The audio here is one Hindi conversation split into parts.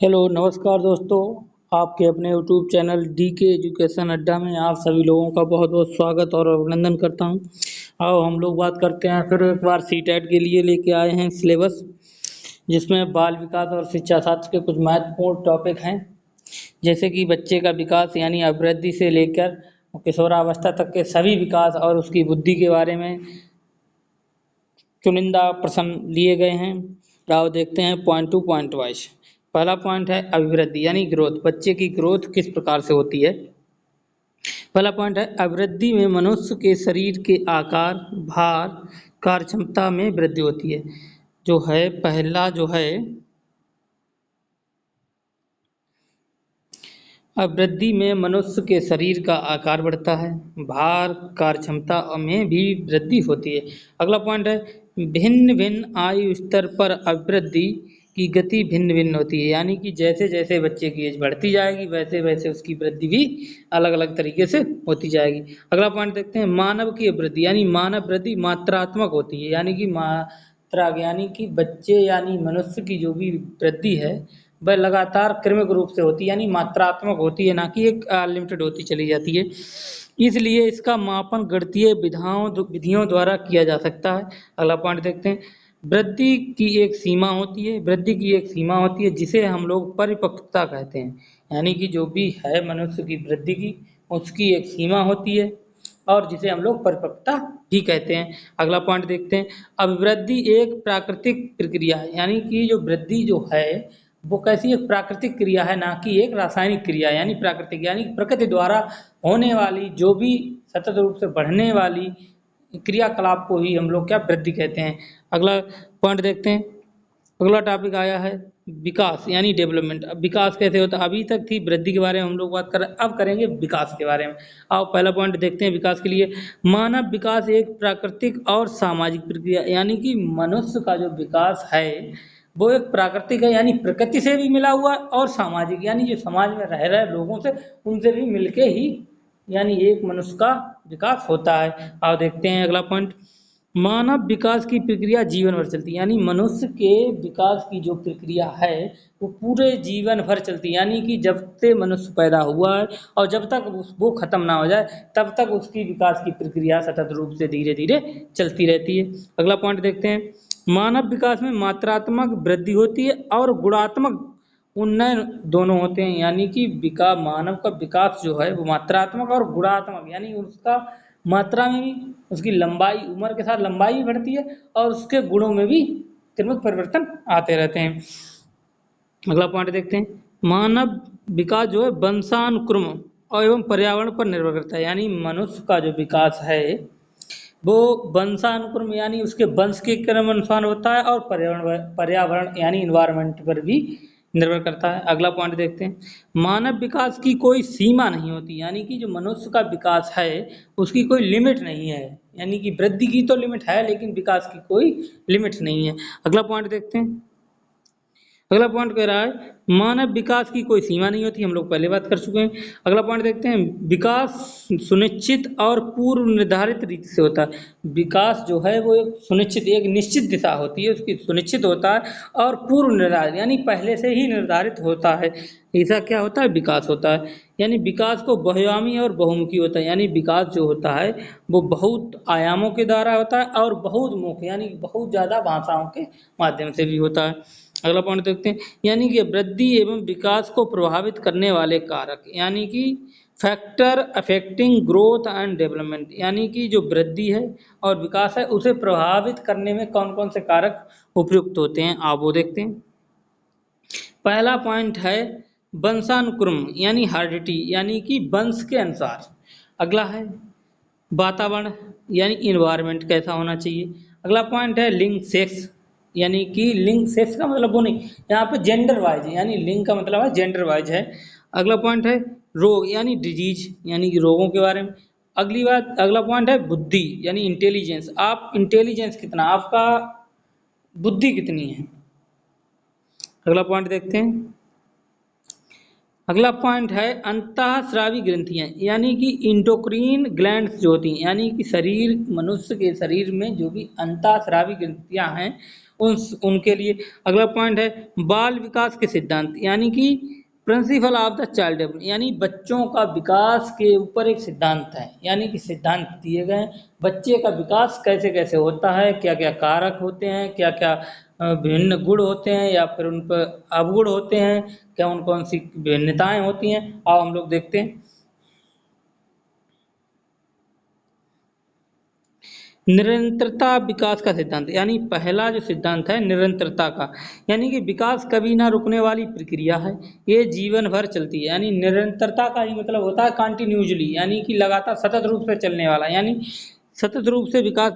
हेलो नमस्कार दोस्तों। आपके अपने यूट्यूब चैनल डी के एजुकेशन अड्डा में आप सभी लोगों का बहुत बहुत स्वागत और अभिनंदन करता हूं। आओ हम लोग बात करते हैं फिर एक बार सीटेट के लिए लेके आए हैं सिलेबस, जिसमें बाल विकास और शिक्षा शास्त्र के कुछ महत्वपूर्ण टॉपिक हैं, जैसे कि बच्चे का विकास यानी अभिवृद्धि से लेकर किशोरावस्था तक के सभी विकास और उसकी बुद्धि के बारे में चुनिंदा प्रश्न लिए गए हैं। आओ देखते हैं पॉइंट टू पॉइंट वाइज। पहला पॉइंट है अभिवृद्धि यानी ग्रोथ। बच्चे की ग्रोथ किस प्रकार से होती है। पहला पॉइंट है अभिवृद्धि में मनुष्य के शरीर के आकार, भार, कार्य क्षमता में वृद्धि होती है। जो है पहला जो है अभिवृद्धि में मनुष्य के शरीर का आकार बढ़ता है, भार, कार्य क्षमता में भी वृद्धि होती है। अगला पॉइंट है भिन्न भिन्न आयु स्तर पर अभिवृद्धि की गति भिन्न भिन्न होती है, यानी कि जैसे जैसे बच्चे की एज बढ़ती जाएगी वैसे वैसे उसकी वृद्धि भी अलग अलग तरीके से होती जाएगी। अगला पॉइंट देखते हैं मानव की वृद्धि यानी मानव वृद्धि मात्रात्मक होती है, यानी कि मात्रा यानी कि बच्चे यानी मनुष्य की जो भी वृद्धि है वह लगातार क्रमिक रूप से होती है, यानी मात्रात्मक होती है, ना कि एक लिमिटेड होती चली जाती है। इसलिए इसका मापन गणितीय विधियों द्वारा किया जा सकता है। अगला पॉइंट देखते हैं वृद्धि की एक सीमा होती है, वृद्धि की एक सीमा होती है जिसे हम लोग परिपक्वता कहते हैं, यानी कि जो भी है मनुष्य की वृद्धि की उसकी एक सीमा होती है और जिसे हम लोग परिपक्वता भी कहते हैं। अगला पॉइंट देखते हैं अभिवृद्धि एक प्राकृतिक प्रक्रिया है, यानी कि जो वृद्धि जो है वो कैसी एक प्राकृतिक क्रिया है, ना कि एक रासायनिक क्रिया। यानी प्राकृतिक यानी प्रकृति द्वारा होने वाली जो भी सतत रूप से बढ़ने वाली क्रियाकलाप को ही हम लोग क्या वृद्धि कहते हैं। अगला पॉइंट देखते हैं, अगला टॉपिक आया है विकास यानी डेवलपमेंट। अब विकास कैसे होता है, अभी तक थी वृद्धि के बारे में हम लोग बात कर रहे हैं, अब करेंगे विकास के बारे में। आओ पहला पॉइंट देखते हैं विकास के लिए मानव विकास एक प्राकृतिक और सामाजिक प्रक्रिया, यानी कि मनुष्य का जो विकास है वो एक प्राकृतिक है, यानी प्रकृति से भी मिला हुआ है, और सामाजिक यानी जो समाज में रह रहे लोगों से उनसे भी मिलके ही यानी एक मनुष्य का विकास होता है। आओ देखते हैं अगला पॉइंट मानव विकास की प्रक्रिया जीवन भर चलती है, यानी मनुष्य के विकास की जो प्रक्रिया है वो पूरे जीवन भर चलती है, यानी कि जब से मनुष्य पैदा हुआ है और जब तक वो खत्म ना हो जाए तब तक उसकी विकास की प्रक्रिया सतत रूप से धीरे धीरे चलती रहती है। अगला पॉइंट देखते हैं मानव विकास में मात्रात्मक वृद्धि होती है और गुणात्मक उन्नयन दोनों होते हैं, यानी कि विकास मानव का विकास जो है वो मात्रात्मक और गुणात्मक, यानी उसका मात्रा में भी उसकी लंबाई उम्र के साथ लंबाई भी बढ़ती है और उसके गुणों में भी क्रमिक परिवर्तन आते रहते हैं। अगला पॉइंट देखते हैं मानव विकास जो है वंशानुक्रम और एवं पर्यावरण पर निर्भर करता है, यानी मनुष्य का जो विकास है वो वंशानुक्रम यानी उसके वंश के क्रम अनुसार होता है और पर्यावरण पर्यावरण यानी इन्वायरमेंट पर भी निर्भर करता है। अगला पॉइंट देखते हैं मानव विकास की कोई सीमा नहीं होती, यानी कि जो मनुष्य का विकास है उसकी कोई लिमिट नहीं है, यानी कि वृद्धि की तो लिमिट है लेकिन विकास की कोई लिमिट नहीं है। अगला पॉइंट देखते हैं, अगला पॉइंट कह रहा है मानव विकास की कोई सीमा नहीं होती, हम लोग पहले बात कर चुके हैं। अगला पॉइंट देखते हैं विकास सुनिश्चित और पूर्व निर्धारित रीति से होता है। विकास जो है वो एक सुनिश्चित एक निश्चित दिशा होती है उसकी सुनिश्चित होता है और पूर्व निर्धारित यानी पहले से ही निर्धारित होता है। ऐसा क्या होता है विकास होता है, यानी विकास को बहुआयामी और बहुमुखी होता है, यानी विकास जो होता है वो बहुत आयामों के द्वारा होता है और बहुत मुख यानी बहुत ज़्यादा भाषाओं के माध्यम से भी होता है। अगला पॉइंट देखते हैं यानी कि वृद्धि एवं विकास को प्रभावित करने वाले कारक, यानी कि factor affecting growth and development, यानी कि जो वृद्धि है और विकास है उसे प्रभावित करने में कौन कौन से कारक उपयुक्त होते हैं आप वो देखते हैं। पहला पॉइंट है वंशानुक्रम यानी हार्डिटी, यानी कि वंश के अनुसार। अगला है वातावरण यानी इन्वायरमेंट कैसा होना चाहिए। अगला पॉइंट है लिंग सेक्स, यानी कि लिंग सेक्स का मतलब वो नहीं, यहाँ पे जेंडर वाइज है, यानी लिंग का मतलब है जेंडर वाइज है। अगला पॉइंट है रोग यानी डिजीज, यानी कि रोगों के बारे में। अगली बात अगला पॉइंट है बुद्धि यानी इंटेलिजेंस, आप इंटेलिजेंस कितना आपका बुद्धि कितनी है। अगला पॉइंट देखते हैं, अगला पॉइंट है अंतःस्रावी ग्रंथियां, यानी कि इंडोक्रीन ग्लैंड्स जो होती हैं, यानी कि शरीर मनुष्य के शरीर में जो भी अंतःस्रावी ग्रंथियां हैं उनके लिए। अगला पॉइंट है बाल विकास के सिद्धांत, यानी कि principle of the child development, यानी बच्चों का विकास के ऊपर एक सिद्धांत है, यानी कि सिद्धांत दिए गए हैं बच्चे का विकास कैसे कैसे होता है, क्या क्या कारक होते हैं, क्या क्या भिन्न गुण होते हैं या फिर उन पर अवगुण होते हैं, क्या उन कौन सी भिन्नताएं होती हैं। आओ हम लोग देखते हैं। निरंतरता विकास का सिद्धांत, यानी पहला जो सिद्धांत है निरंतरता का, यानी कि विकास कभी ना रुकने वाली प्रक्रिया है, ये जीवन भर चलती है। यानी निरंतरता का ही मतलब होता है कंटिन्यूजली, यानी कि लगातार सतत रूप से चलने वाला, यानी सतत रूप से विकास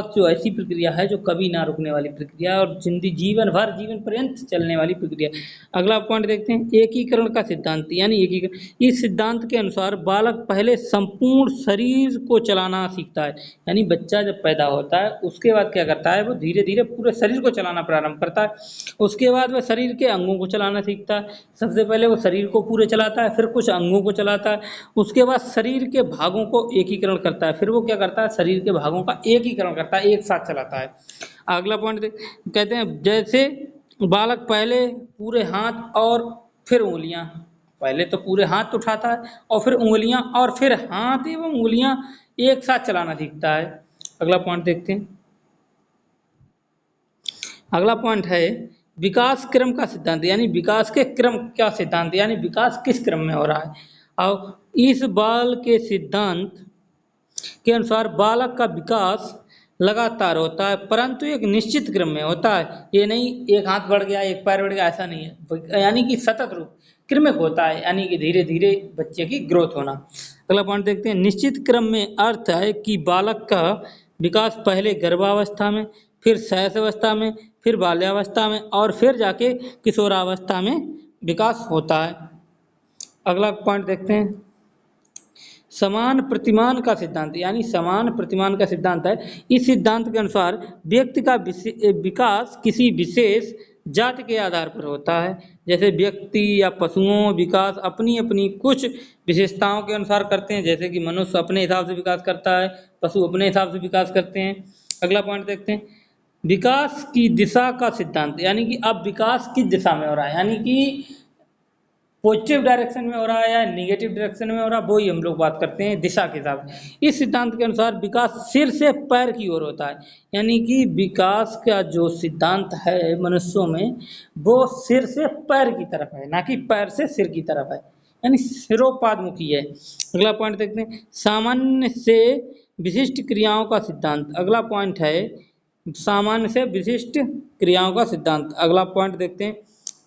जो ऐसी प्रक्रिया है जो कभी ना रुकने वाली प्रक्रिया है और जिंदगी जीवन भर जीवन पर्यंत चलने वाली प्रक्रिया। अगला पॉइंट देखते हैं एकीकरण का सिद्धांत, यानी एकीकरण। इस सिद्धांत के अनुसार बालक पहले संपूर्ण शरीर को चलाना सीखता है, यानी बच्चा जब पैदा होता है उसके बाद क्या करता है, वो धीरे धीरे पूरे शरीर को चलाना प्रारंभ करता है। उसके बाद वह शरीर के अंगों को चलाना सीखता है। सबसे पहले वो शरीर को पूरे चलाता है, फिर कुछ अंगों को चलाता है, उसके बाद शरीर के भागों को एकीकरण करता है, फिर वो क्या करता है शरीर के भागों का एकीकरण करता है, एक साथ चलाता है। अगला पॉइंट कहते हैं जैसे बालक पहले पूरे हाथ और फिर उंगलियां, पहले तो पूरे हाथ उठाता है और फिर उंगलियां और फिर हाथ एवं उंगलियां एक साथ चलाना सीखता है। अगला पॉइंट देखते हैं। अगला पॉइंट है विकास क्रम का सिद्धांत, यानी विकास के क्रम का सिद्धांत, यानी विकास किस क्रम में हो रहा है। और इस बाल के सिद्धांत के अनुसार बालक का विकास लगातार होता है परंतु एक निश्चित क्रम में होता है। ये नहीं एक हाथ बढ़ गया एक पैर बढ़ गया, ऐसा नहीं है, यानी कि सतत रूप क्रमिक होता है, यानी कि धीरे धीरे बच्चे की ग्रोथ होना। अगला पॉइंट देखते हैं निश्चित क्रम में अर्थ है कि बालक का विकास पहले गर्भावस्था में, फिर शैशवावस्था में, फिर बाल्यावस्था में और फिर जाके किशोरावस्था में विकास होता है। अगला पॉइंट देखते हैं समान प्रतिमान का सिद्धांत, यानी समान प्रतिमान का सिद्धांत है। इस सिद्धांत के अनुसार व्यक्ति का विकास किसी विशेष जाति के आधार पर होता है, जैसे व्यक्ति या पशुओं विकास अपनी अपनी कुछ विशेषताओं के अनुसार करते हैं, जैसे कि मनुष्य अपने हिसाब से विकास करता है, पशु अपने हिसाब से विकास करते हैं। अगला पॉइंट देखते हैं विकास की दिशा का सिद्धांत, यानी कि अब विकास किस दिशा में हो रहा है, यानी कि पॉजिटिव डायरेक्शन में हो रहा है या निगेटिव डायरेक्शन में हो रहा है, वो ही हम लोग बात करते हैं दिशा के हिसाब से। इस सिद्धांत के अनुसार विकास सिर से पैर की ओर होता है, यानी कि विकास का जो सिद्धांत है मनुष्यों में वो सिर से पैर की तरफ है, ना कि पैर से सिर की तरफ है, यानी सिरोपादमुखी है। अगला पॉइंट देखते हैं सामान्य से विशिष्ट क्रियाओं का सिद्धांत। अगला पॉइंट है सामान्य से विशिष्ट क्रियाओं का सिद्धांत। अगला पॉइंट देखते हैं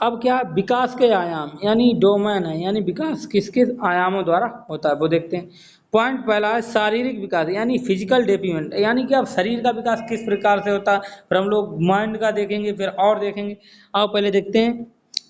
अब क्या विकास के आयाम, यानी डोमेन है, यानी विकास किस किस आयामों द्वारा होता है वो देखते हैं। पॉइंट पहला है शारीरिक विकास, यानी फिजिकल डेवलपमेंट, यानी कि अब शरीर का विकास किस प्रकार से होता है, फिर हम लोग माइंड का देखेंगे फिर और देखेंगे। आओ पहले देखते हैं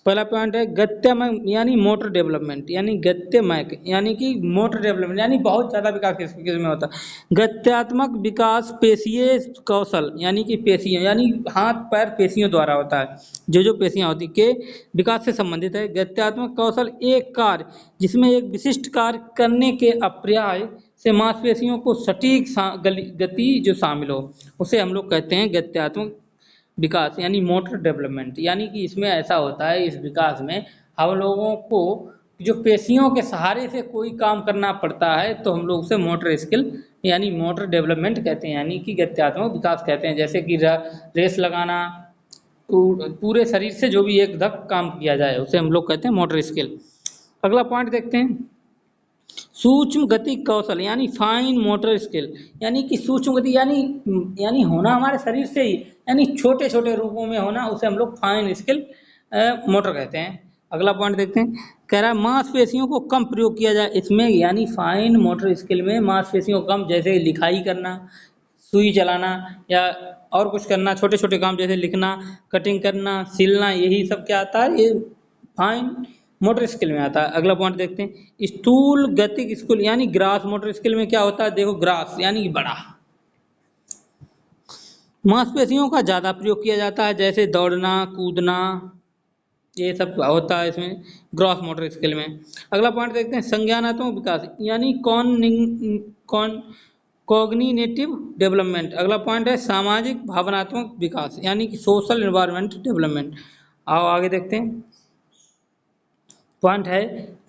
पहला पॉइंट है गत्यमय, यानी मोटर डेवलपमेंट, यानी गत्यमय यानी कि मोटर डेवलपमेंट, यानी बहुत ज्यादा विकास किस किस में होता है। गत्यात्मक विकास पेशीय कौशल, यानी कि पेशियां, यानी हाथ पैर पेशियों द्वारा होता है, जो पेशियां होती के विकास से संबंधित है। गत्यात्मक कौशल एक कार्य जिसमें एक विशिष्ट कार्य करने के अप्रयास से मांसपेशियों को सटीक गति जो शामिल हो उसे हम लोग कहते हैं गत्यात्मक विकास, यानी मोटर डेवलपमेंट। यानी कि इसमें ऐसा होता है इस विकास में हम लोगों को जो पेशियों के सहारे से कोई काम करना पड़ता है तो हम लोग उसे मोटर स्किल यानी मोटर डेवलपमेंट कहते हैं, यानी कि गत्यात्मक विकास कहते हैं। जैसे कि रेस लगाना, पूरे शरीर से जो भी एक धक काम किया जाए उसे हम लोग कहते हैं मोटर स्किल। अगला पॉइंट देखते हैं सूक्ष्म गति कौशल, यानी फाइन मोटर स्किल, यानी कि सूक्ष्म गति यानी होना हमारे शरीर से ही, यानी छोटे छोटे रूपों में होना, उसे हम लोग फाइन स्किल मोटर कहते हैं। अगला पॉइंट देखते हैं कह रहा है मांसपेशियों को कम प्रयोग किया जाए इसमें, यानी फाइन मोटर स्किल में मांसपेशियों को कम, जैसे लिखाई करना, सुई चलाना या और कुछ करना, छोटे छोटे काम जैसे लिखना, कटिंग करना, सिलना, यही सब क्या आता है ये फाइन मोटर स्किल में आता है। अगला पॉइंट देखते हैं स्थूल गतिक स्किल, यानी ग्रास मोटर स्किल में क्या होता है, देखो ग्रास यानी बड़ा, मांसपेशियों का ज्यादा प्रयोग किया जाता है, जैसे दौड़ना कूदना, ये सब होता है इसमें ग्रॉस मोटर स्किल में। अगला पॉइंट देखते हैं संज्ञानात्मक विकास, यानी कौन कॉग्निटिव डेवलपमेंट। अगला पॉइंट है सामाजिक भावनात्मक विकास यानी कि सोशल एनवायरनमेंट डेवलपमेंट। आओ आगे देखते हैं। पॉइंट है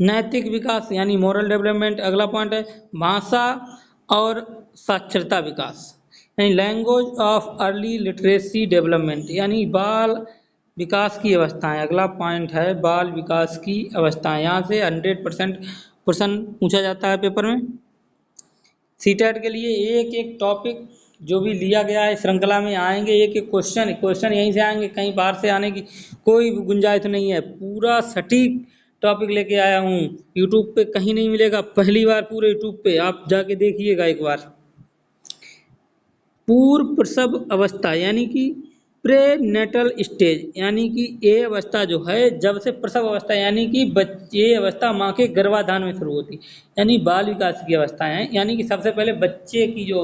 नैतिक विकास यानी मोरल डेवलपमेंट। अगला पॉइंट है भाषा और साक्षरता विकास यानी language of early literacy development यानी बाल विकास की अवस्थाएं। अगला पॉइंट है बाल विकास की अवस्थाएं। यहाँ से 100% क्वेश्चन पूछा जाता है पेपर में। सीटेट के लिए एक एक टॉपिक जो भी लिया गया है श्रृंखला में आएंगे, एक एक क्वेश्चन क्वेश्चन यहीं से आएंगे, कहीं बाहर से आने की कोई गुंजाइश नहीं है। पूरा सटीक टॉपिक लेके आया हूँ, यूट्यूब पे कहीं नहीं मिलेगा, पहली बार पूरे यूट्यूब पे आप जाके देखिएगा एक बार। पूर्व प्रसव अवस्था यानी कि प्रेनेटल स्टेज यानी कि ये अवस्था जो है जब से प्रसव अवस्था यानी कि ये अवस्था माँ के गर्भाधान में शुरू होती यानी बाल विकास की अवस्थाएं हैं। यानी कि सबसे पहले बच्चे की जो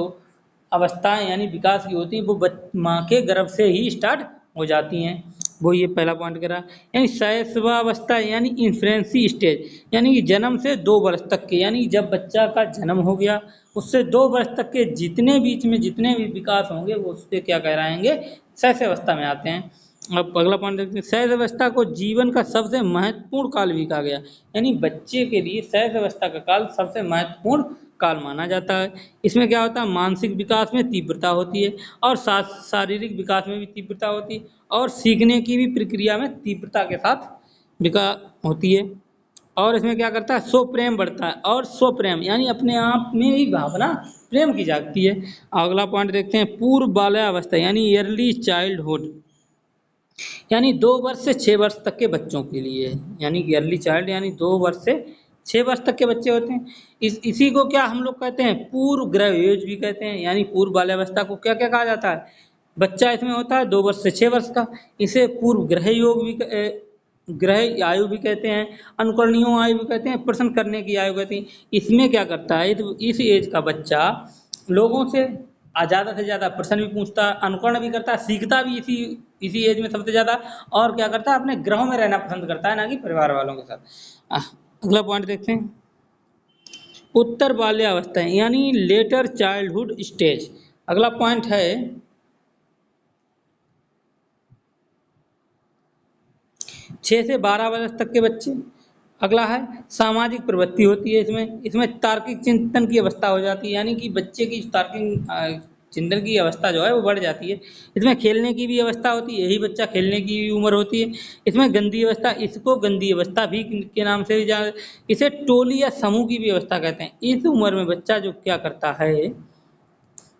अवस्थाएं यानी विकास की होती हैं वो माँ के गर्भ से ही स्टार्ट हो जाती हैं। वो ये पहला पॉइंट करा। यानी शैशवावस्था यानी इन्फ्रेंसी स्टेज यानी कि जन्म से 2 वर्ष तक के यानी जब बच्चा का जन्म हो गया उससे 2 वर्ष तक के जितने बीच में जितने भी विकास होंगे वो उससे क्या कहलाएंगे शैशवावस्था में आते हैं। अब अगला पॉइंट देखते हैं शैशवावस्था को जीवन का सबसे महत्वपूर्ण काल भी कहा गया यानी बच्चे के लिए शैशवावस्था का काल सबसे महत्वपूर्ण काल माना जाता है। इसमें क्या होता है मानसिक विकास में तीव्रता होती है और शारीरिक विकास में भी तीव्रता होती है और सीखने की भी प्रक्रिया में तीव्रता के साथ विकास होती है। और इसमें क्या करता है स्वप्रेम बढ़ता है और स्वप्रेम यानी अपने आप में ही भावना प्रेम की जागती है। अगला पॉइंट देखते हैं पूर्व बाल्यावस्था यानी अर्ली चाइल्डहुड यानी 2 वर्ष से 6 वर्ष तक के बच्चों के लिए यानी कि अर्ली चाइल्ड यानी 2 वर्ष से 6 वर्ष तक के बच्चे होते हैं। इसी को क्या हम लोग कहते हैं पूर्व ग्रह एज भी कहते हैं यानी पूर्व बाल्यावस्था को क्या क्या कहा जाता है बच्चा इसमें होता है 2 वर्ष से 6 वर्ष का। इसे पूर्व ग्रह योग भी ग्रह आयु भी कहते हैं, अनुकरणीय आयु भी कहते हैं, प्रश्न करने की आयु कहते हैं। इसमें क्या करता है तो इस एज का बच्चा लोगों से ज़्यादा से ज़्यादा प्रश्न भी पूछता है, अनुकरण भी करता है, सीखता भी इसी इसी एज में सबसे ज़्यादा और क्या करता है अपने ग्रहों में रहना पसंद करता है ना कि परिवार वालों के साथ। अगला पॉइंट देखते हैं उत्तर बाल्यावस्था यानी लेटर चाइल्डहुड स्टेज। अगला पॉइंट है 6 से 12 वर्ष तक के बच्चे। अगला है सामाजिक प्रवृत्ति होती है इसमें तार्किक चिंतन की अवस्था हो जाती है यानी कि बच्चे की तार्किक चिंतन की अवस्था जो है वो बढ़ जाती है। इसमें खेलने की भी अवस्था होती है, यही बच्चा खेलने की भी उम्र होती है। इसमें गंदी अवस्था इसको गंदी अवस्था भी के नाम से भी जाना, इसे टोली या समूह की भी अवस्था कहते हैं। इस उम्र में बच्चा जो क्या करता है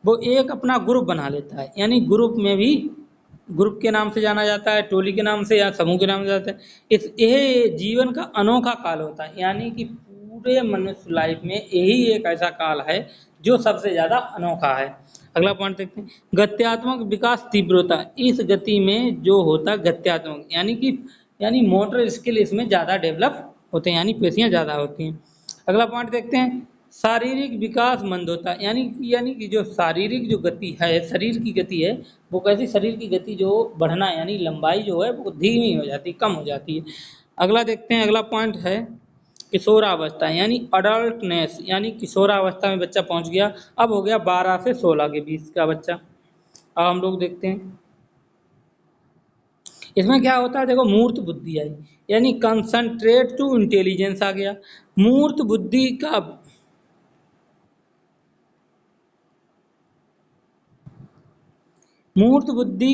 वो एक अपना ग्रुप बना लेता है यानी ग्रुप में भी ग्रुप के नाम से जाना जाता है, टोली के नाम से या समूह के नाम से जाता है। ये जीवन का अनोखा काल होता है यानी कि पूरे मनुष्य लाइफ में यही एक ऐसा काल है जो सबसे ज्यादा अनोखा है। अगला पॉइंट देखते हैं गत्यात्मक विकास तीव्रता। इस गति में जो होता है गत्यात्मक यानी मोटर स्किल इसमें ज्यादा डेवलप होते हैं यानी पेशियां ज्यादा होती हैं। अगला पॉइंट देखते हैं शारीरिक विकास मंद होता है यानी कि जो शारीरिक जो गति है शरीर की गति है वो कैसी शरीर की गति जो बढ़ना यानी लंबाई जो है वो धीमी हो जाती है, कम हो जाती है। अगला देखते हैं अगला पॉइंट है किशोरावस्था यानी अडल्टनेस यानी किशोरावस्था में बच्चा पहुंच गया, अब हो गया 12 से 16 के बीच का बच्चा। अब हम लोग देखते हैं इसमें क्या होता है देखो मूर्त बुद्धि आई यानी कंसंट्रेट टू इंटेलिजेंस आ गया। मूर्त बुद्धि का मूर्त बुद्धि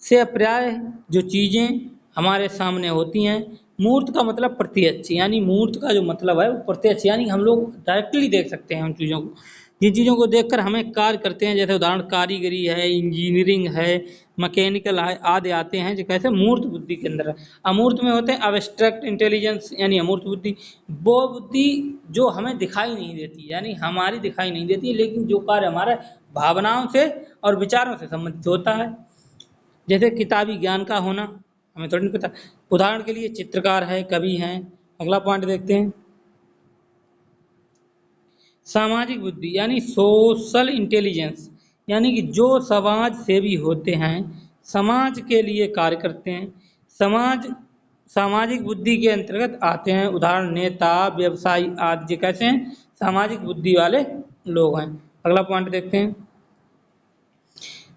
से प्राय जो चीजें हमारे सामने होती हैं, मूर्त का मतलब प्रत्यक्ष यानी मूर्त का जो मतलब है वो प्रत्यक्ष यानी हम लोग डायरेक्टली देख सकते हैं उन चीज़ों को, जिन चीज़ों को देखकर हमें कार्य करते हैं जैसे उदाहरण कारीगरी है, इंजीनियरिंग है, मैकेनिकल है आदि आते हैं जो कैसे मूर्त बुद्धि के अंदर है। अमूर्त में होते हैं अब्स्ट्रैक्ट इंटेलिजेंस यानी अमूर्त बुद्धि, वो बुद्धि जो हमें दिखाई नहीं देती यानी हमारी दिखाई नहीं देती है लेकिन जो कार्य हमारे भावनाओं से और विचारों से संबंधित होता है। जैसे किताबी ज्ञान का होना हमें थोड़ी नहीं पता, उदाहरण के लिए चित्रकार है, कवि हैं। अगला पॉइंट देखते हैं सामाजिक बुद्धि यानी सोशल इंटेलिजेंस यानी कि जो समाज सेवी होते हैं, समाज के लिए कार्य करते हैं, समाज सामाजिक बुद्धि के अंतर्गत आते हैं। उदाहरण नेता, व्यवसायी आदि कैसे हैं सामाजिक बुद्धि वाले लोग हैं। अगला पॉइंट देखते हैं।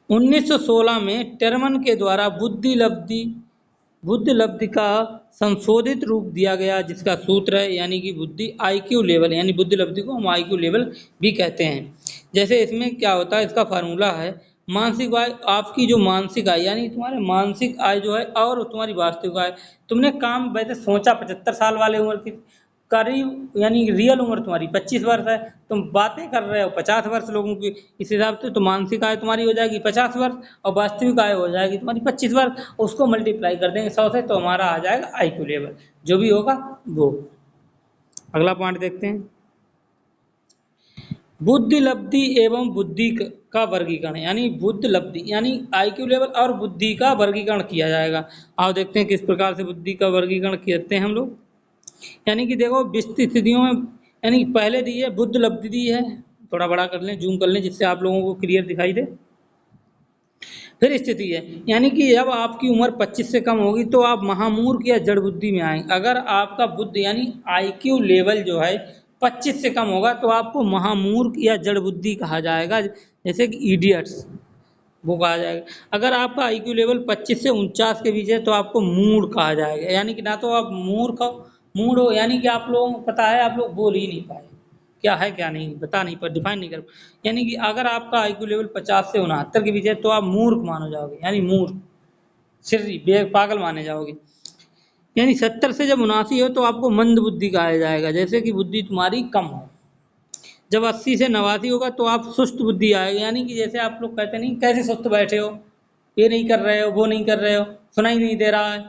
1916 में टर्मन के द्वारा बुद्धि लब्धि का संशोधित रूप दिया गया, जिसका सूत्र है यानी कि बुद्धि आईक्यू लेवल, यानी बुद्धि लब्धि को हम आईक्यू लेवल भी कहते हैं। जैसे इसमें क्या होता है, इसका फार्मूला है मानसिक आय, आपकी जो मानसिक आय यानी तुम्हारे मानसिक आय जो है और तुम्हारी वास्तविक आय। तुमने काम वैसे सोचा 75 साल वाले उम्र की, करीब यानी रियल उम्र तुम्हारी 25 वर्ष है, तुम बातें कर रहे हो 50 वर्ष लोगों की, इस हिसाब से तो मानसिक आय तुम्हारी हो जाएगी 50 वर्ष और वास्तविक आय हो जाएगी तुम्हारी 25 वर्ष। उसको मल्टीप्लाई कर देंगे 100 से तो हमारा आ जाएगा आईक्यू लेवल, जो भी होगा वो। अगला पॉइंट देखते हैं। बुद्धि लब्धि एवं बुद्धि का वर्गीकरण, यानी बुद्धि लब्धि यानी आईक्यू लेवल और बुद्धि का वर्गीकरण किया जाएगा। आओ देखते हैं किस प्रकार से बुद्धि का वर्गीकरण करते हैं हम लोग। यानी कि देखो विस्तृत स्थितियों में, यानी पहले दी है बुद्धि लब्धि दी है, थोड़ा बड़ा कर लें, जूम कर लें जिससे आप लोगों को क्लियर दिखाई दे। फिर स्थिति है, यानी कि जब आपकी उम्र 25 से कम होगी तो आप महामूर्ख या जड़ बुद्धि में आएंगे। अगर आपका बुद्धि यानी आईक्यू लेवल जो है 25 से कम होगा तो आपको महामूर्ख या जड़ बुद्धि कहा जाएगा, जैसे कि इडियट्स वो कहा जाएगा। अगर आपका आईक्यू लेवल 25 से 49 के बीच है तो आपको मूड कहा जाएगा, यानी कि ना तो आप मूर्ख हो, मूड हो, यानी कि आप लोगों को पता है आप लोग बोल ही नहीं पाए क्या है क्या नहीं, बता नहीं पर डिफाइन नहीं कर, यानी कि अगर आपका आईक्यू लेवल 50 से 69 के बीच है तो आप मूर्ख मानो जाओगे, यानी मूर्ख सिर्री पागल माने जाओगे। यानी 70 से जब 79 हो तो आपको मंद बुद्धि कहा जाएगा, जैसे कि बुद्धि तुम्हारी कम हो। जब 80 से 89 होगा तो आप सुस्त बुद्धि आएगी, यानी कि जैसे आप लोग कहते नहीं कैसे सुस्त बैठे हो, ये नहीं कर रहे हो, वो नहीं कर रहे हो, सुनाई नहीं दे रहा है,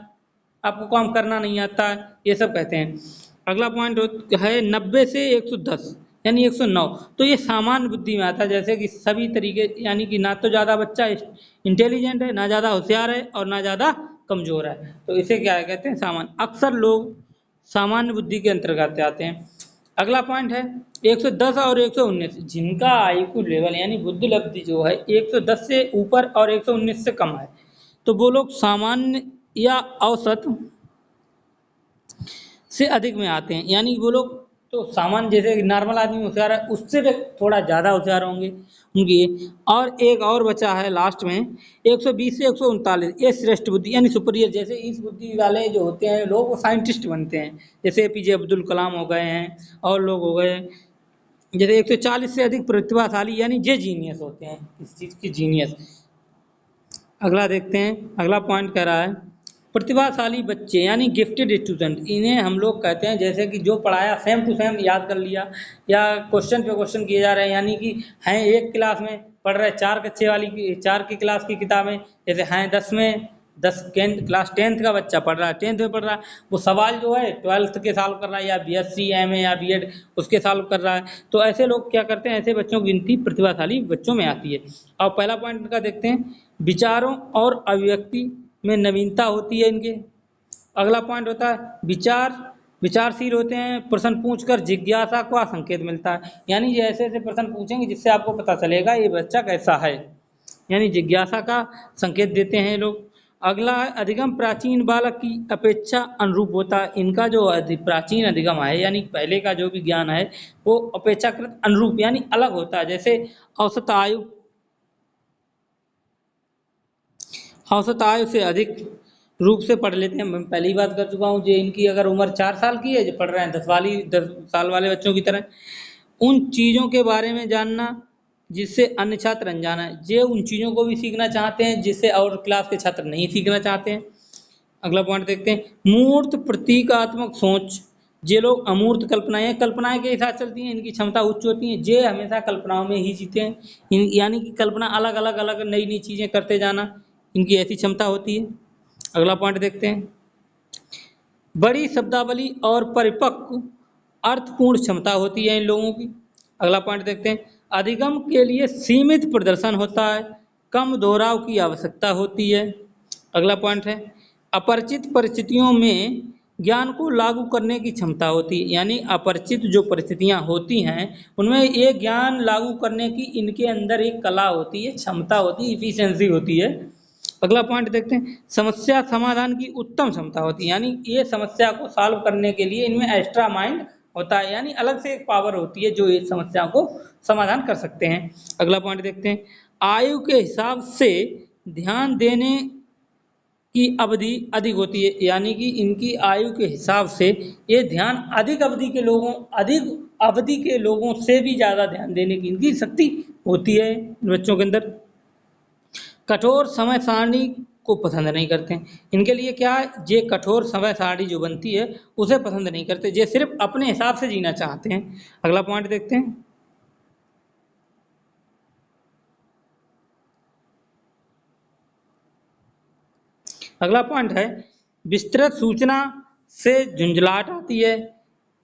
आपको काम करना नहीं आता है, ये सब कहते हैं। अगला पॉइंट है 90 से 110 यानी 109, तो ये सामान्य बुद्धि में आता है, जैसे कि सभी तरीके, यानी कि ना तो ज़्यादा बच्चा इंटेलिजेंट है, ना ज़्यादा होशियार है और ना ज़्यादा कमज़ोर है, तो इसे क्या कहते हैं सामान्य। अक्सर लोग सामान्य बुद्धि के अंतर्गत आते हैं। अगला पॉइंट है 110 और 119, जिनका आईक्यू लेवल यानी बुद्धि लब्धि जो है 110 से ऊपर और 119 से कम है, तो वो लोग सामान्य या औसत से अधिक में आते हैं, यानी वो लोग तो सामान्य जैसे नॉर्मल आदमी होशियार है उससे भी थोड़ा ज़्यादा होशियार होंगे उनकी। और एक और बचा है लास्ट में 120 से 139, ये श्रेष्ठ बुद्धि यानी सुपीरियर, जैसे इस बुद्धि वाले जो होते हैं लोग वो साइंटिस्ट बनते हैं, जैसे एपीजे अब्दुल कलाम हो गए हैं और लोग हो गए। जैसे 140 से अधिक प्रतिभाशाली यानी ये जीनियस होते हैं, इस चीज़ की जीनियस। अगला देखते हैं, अगला पॉइंट कह रहा है प्रतिभाशाली बच्चे यानी गिफ्टेड स्टूडेंट, इन्हें हम लोग कहते हैं जैसे कि जो पढ़ाया सेम टू सेम याद कर लिया या क्वेश्चन पे क्वेश्चन किए जा रहे हैं, यानी कि हैं एक क्लास में पढ़ रहे चार कच्चे वाली की 4 की क्लास की किताबें, जैसे हैं 10 में 10 क्लास 10th का बच्चा पढ़ रहा है 10th में पढ़ रहा है, वो सवाल जो है 12th के सॉल्व कर रहा है या बीएससी एमए या बीएड उसके सॉल्व कर रहा है। तो ऐसे लोग क्या करते हैं, ऐसे बच्चों की गिनती प्रतिभाशाली बच्चों में आती है। और पहला पॉइंट इनका देखते हैं, विचारों और अभिव्यक्ति में नवीनता होती है इनके। अगला पॉइंट होता है विचारशील होते हैं, प्रश्न पूछकर जिज्ञासा का संकेत मिलता है, यानी ये ऐसे ऐसे प्रश्न पूछेंगे जिससे आपको पता चलेगा ये बच्चा कैसा है, यानी जिज्ञासा का संकेत देते हैं लोग। अगला है अधिगम प्राचीन बालक की अपेक्षा अनुरूप होता है, इनका जो प्राचीन अधिगम है यानी पहले का जो भी ज्ञान है वो अपेक्षाकृत अनुरूप यानी अलग होता है। जैसे औसत आयु से अधिक रूप से पढ़ लेते हैं, मैं पहली बात कर चुका हूँ, जो इनकी अगर उम्र 4 साल की है जो पढ़ रहे हैं 10 साल वाले बच्चों की तरह। उन चीज़ों के बारे में जानना जिससे अन्य छात्र अनजान है, ये उन चीज़ों को भी सीखना चाहते हैं जिससे और क्लास के छात्र नहीं सीखना चाहते हैं। अगला पॉइंट देखते हैं, मूर्त प्रतीकात्मक सोच, ये लोग अमूर्त कल्पनाएं के साथ चलती हैं, इनकी क्षमता उच्च होती है, ये हमेशा कल्पनाओं में ही जीते हैं, यानी कि कल्पना अलग अलग नई नई चीज़ें करते जाना इनकी ऐसी क्षमता होती है। अगला पॉइंट देखते हैं, बड़ी शब्दावली और परिपक्व अर्थपूर्ण क्षमता होती है इन लोगों की। अगला पॉइंट देखते हैं, अधिगम के लिए सीमित प्रदर्शन होता है, कम दोहराव की आवश्यकता होती है। अगला पॉइंट है, अपरिचित परिस्थितियों में ज्ञान को लागू करने की क्षमता होती है, यानी अपरिचित जो परिस्थितियां होती हैं उनमें ये ज्ञान लागू करने की इनके अंदर एक कला होती है, क्षमता होती है, इफिशियंसी होती है। अगला पॉइंट देखते हैं, समस्या समाधान की उत्तम क्षमता होती है, यानी ये समस्या को सॉल्व करने के लिए इनमें एक्स्ट्रा माइंड होता है, यानी अलग से एक पावर होती है जो इस समस्या को समाधान कर सकते हैं। अगला पॉइंट देखते हैं, आयु के हिसाब से ध्यान देने की अवधि अधिक होती है, यानी कि इनकी आयु के हिसाब से ये ध्यान अधिक अवधि के लोगों से भी ज्यादा ध्यान देने की इनकी शक्ति होती है बच्चों के अंदर। कठोर समय सारणी को पसंद नहीं करते हैं, इनके लिए क्या है, ये कठोर समय सारणी जो बनती है उसे पसंद नहीं करते, ये सिर्फ अपने हिसाब से जीना चाहते हैं। अगला पॉइंट देखते हैं, अगला पॉइंट है, विस्तृत सूचना से झुंझलाहट आती है,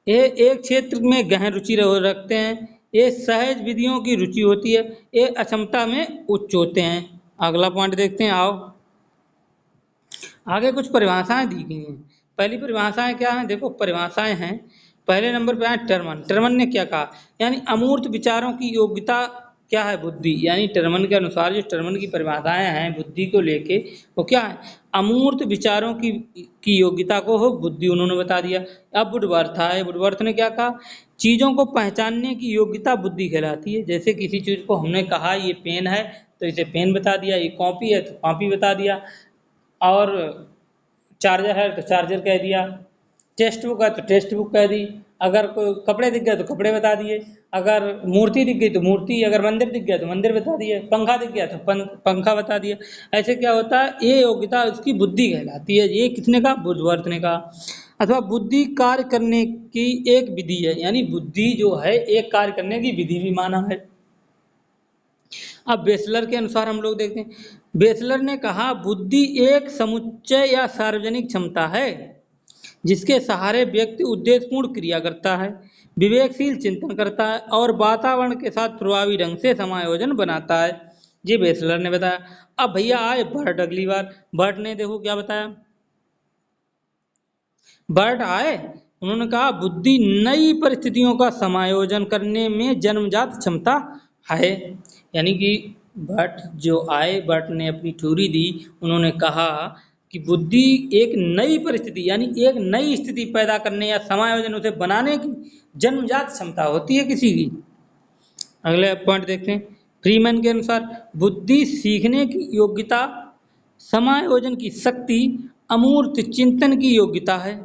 ये एक क्षेत्र में गहन रुचि रखते हैं, ये सहज विधियों की रुचि होती है, ये अक्षमता में उच्च होते हैं। अगला पॉइंट देखते हैं, आओ आगे कुछ परिभाषाएं दी गई हैं। पहली परिभाषाएं क्या हैं, देखो परिभाषाएं हैं, पहले नंबर पे है टर्मन। टर्मन ने क्या कहा, यानी अमूर्त विचारों की योग्यता क्या है, बुद्धि, यानी टर्मन के अनुसार जो टर्मन की परिभाषाएं हैं बुद्धि को लेके वो क्या है, अमूर्त विचारों की योग्यता को हो बुद्धि, उन्होंने बता दिया। अब वुडवर्थ है, वुडवर्थ ने क्या कहा, चीजों को पहचानने की योग्यता बुद्धि कहलाती है। जैसे किसी चीज को हमने कहा ये पेन है तो इसे पेन बता दिया, ये कॉपी है तो कॉपी बता दिया, और चार्जर है तो चार्जर कह दिया, टेक्स्ट बुक है तो टेक्स्ट बुक कह दी, अगर कोई कपड़े दिख गए तो कपड़े बता दिए, अगर मूर्ति दिख गई तो मूर्ति, अगर मंदिर दिख गया तो मंदिर बता दिए, पंखा दिख गया तो पंखा बता दिया। ऐसे क्या होता है, ये योग्यता उसकी बुद्धि कहलाती है। ये किसने कहा, बुद्धवर्थ ने कहा। अथवा बुद्धि कार्य करने की एक विधि है, यानी बुद्धि जो है एक कार्य करने की विधि भी माना है। अब बेसलर के अनुसार हम लोग देखते हैं, बेसलर ने कहा बुद्धि एक समुच्चय या सार्वजनिक क्षमता है जिसके सहारे व्यक्ति उद्देश्यपूर्ण क्रिया करता है, विवेकशील चिंतन करता है और वातावरण के साथ प्रभावी ढंग से समायोजन बनाता है। ये बेसलर ने बताया। अब भैया आए बर्ट अगली बार, बर्ट ने देखो क्या बताया, बर्ट आए, उन्होंने कहा बुद्धि नई परिस्थितियों का समायोजन करने में जन्मजात क्षमता है। यानी कि बर्ट जो आए, बर्ट ने अपनी थ्योरी दी, उन्होंने कहा कि बुद्धि एक नई परिस्थिति यानी एक नई स्थिति पैदा करने या समायोजन उसे बनाने की जन्मजात क्षमता होती है किसी की। अगले पॉइंट देखते हैं, फ्रीमैन के अनुसार बुद्धि सीखने की योग्यता, समायोजन की शक्ति, अमूर्त चिंतन की योग्यता है।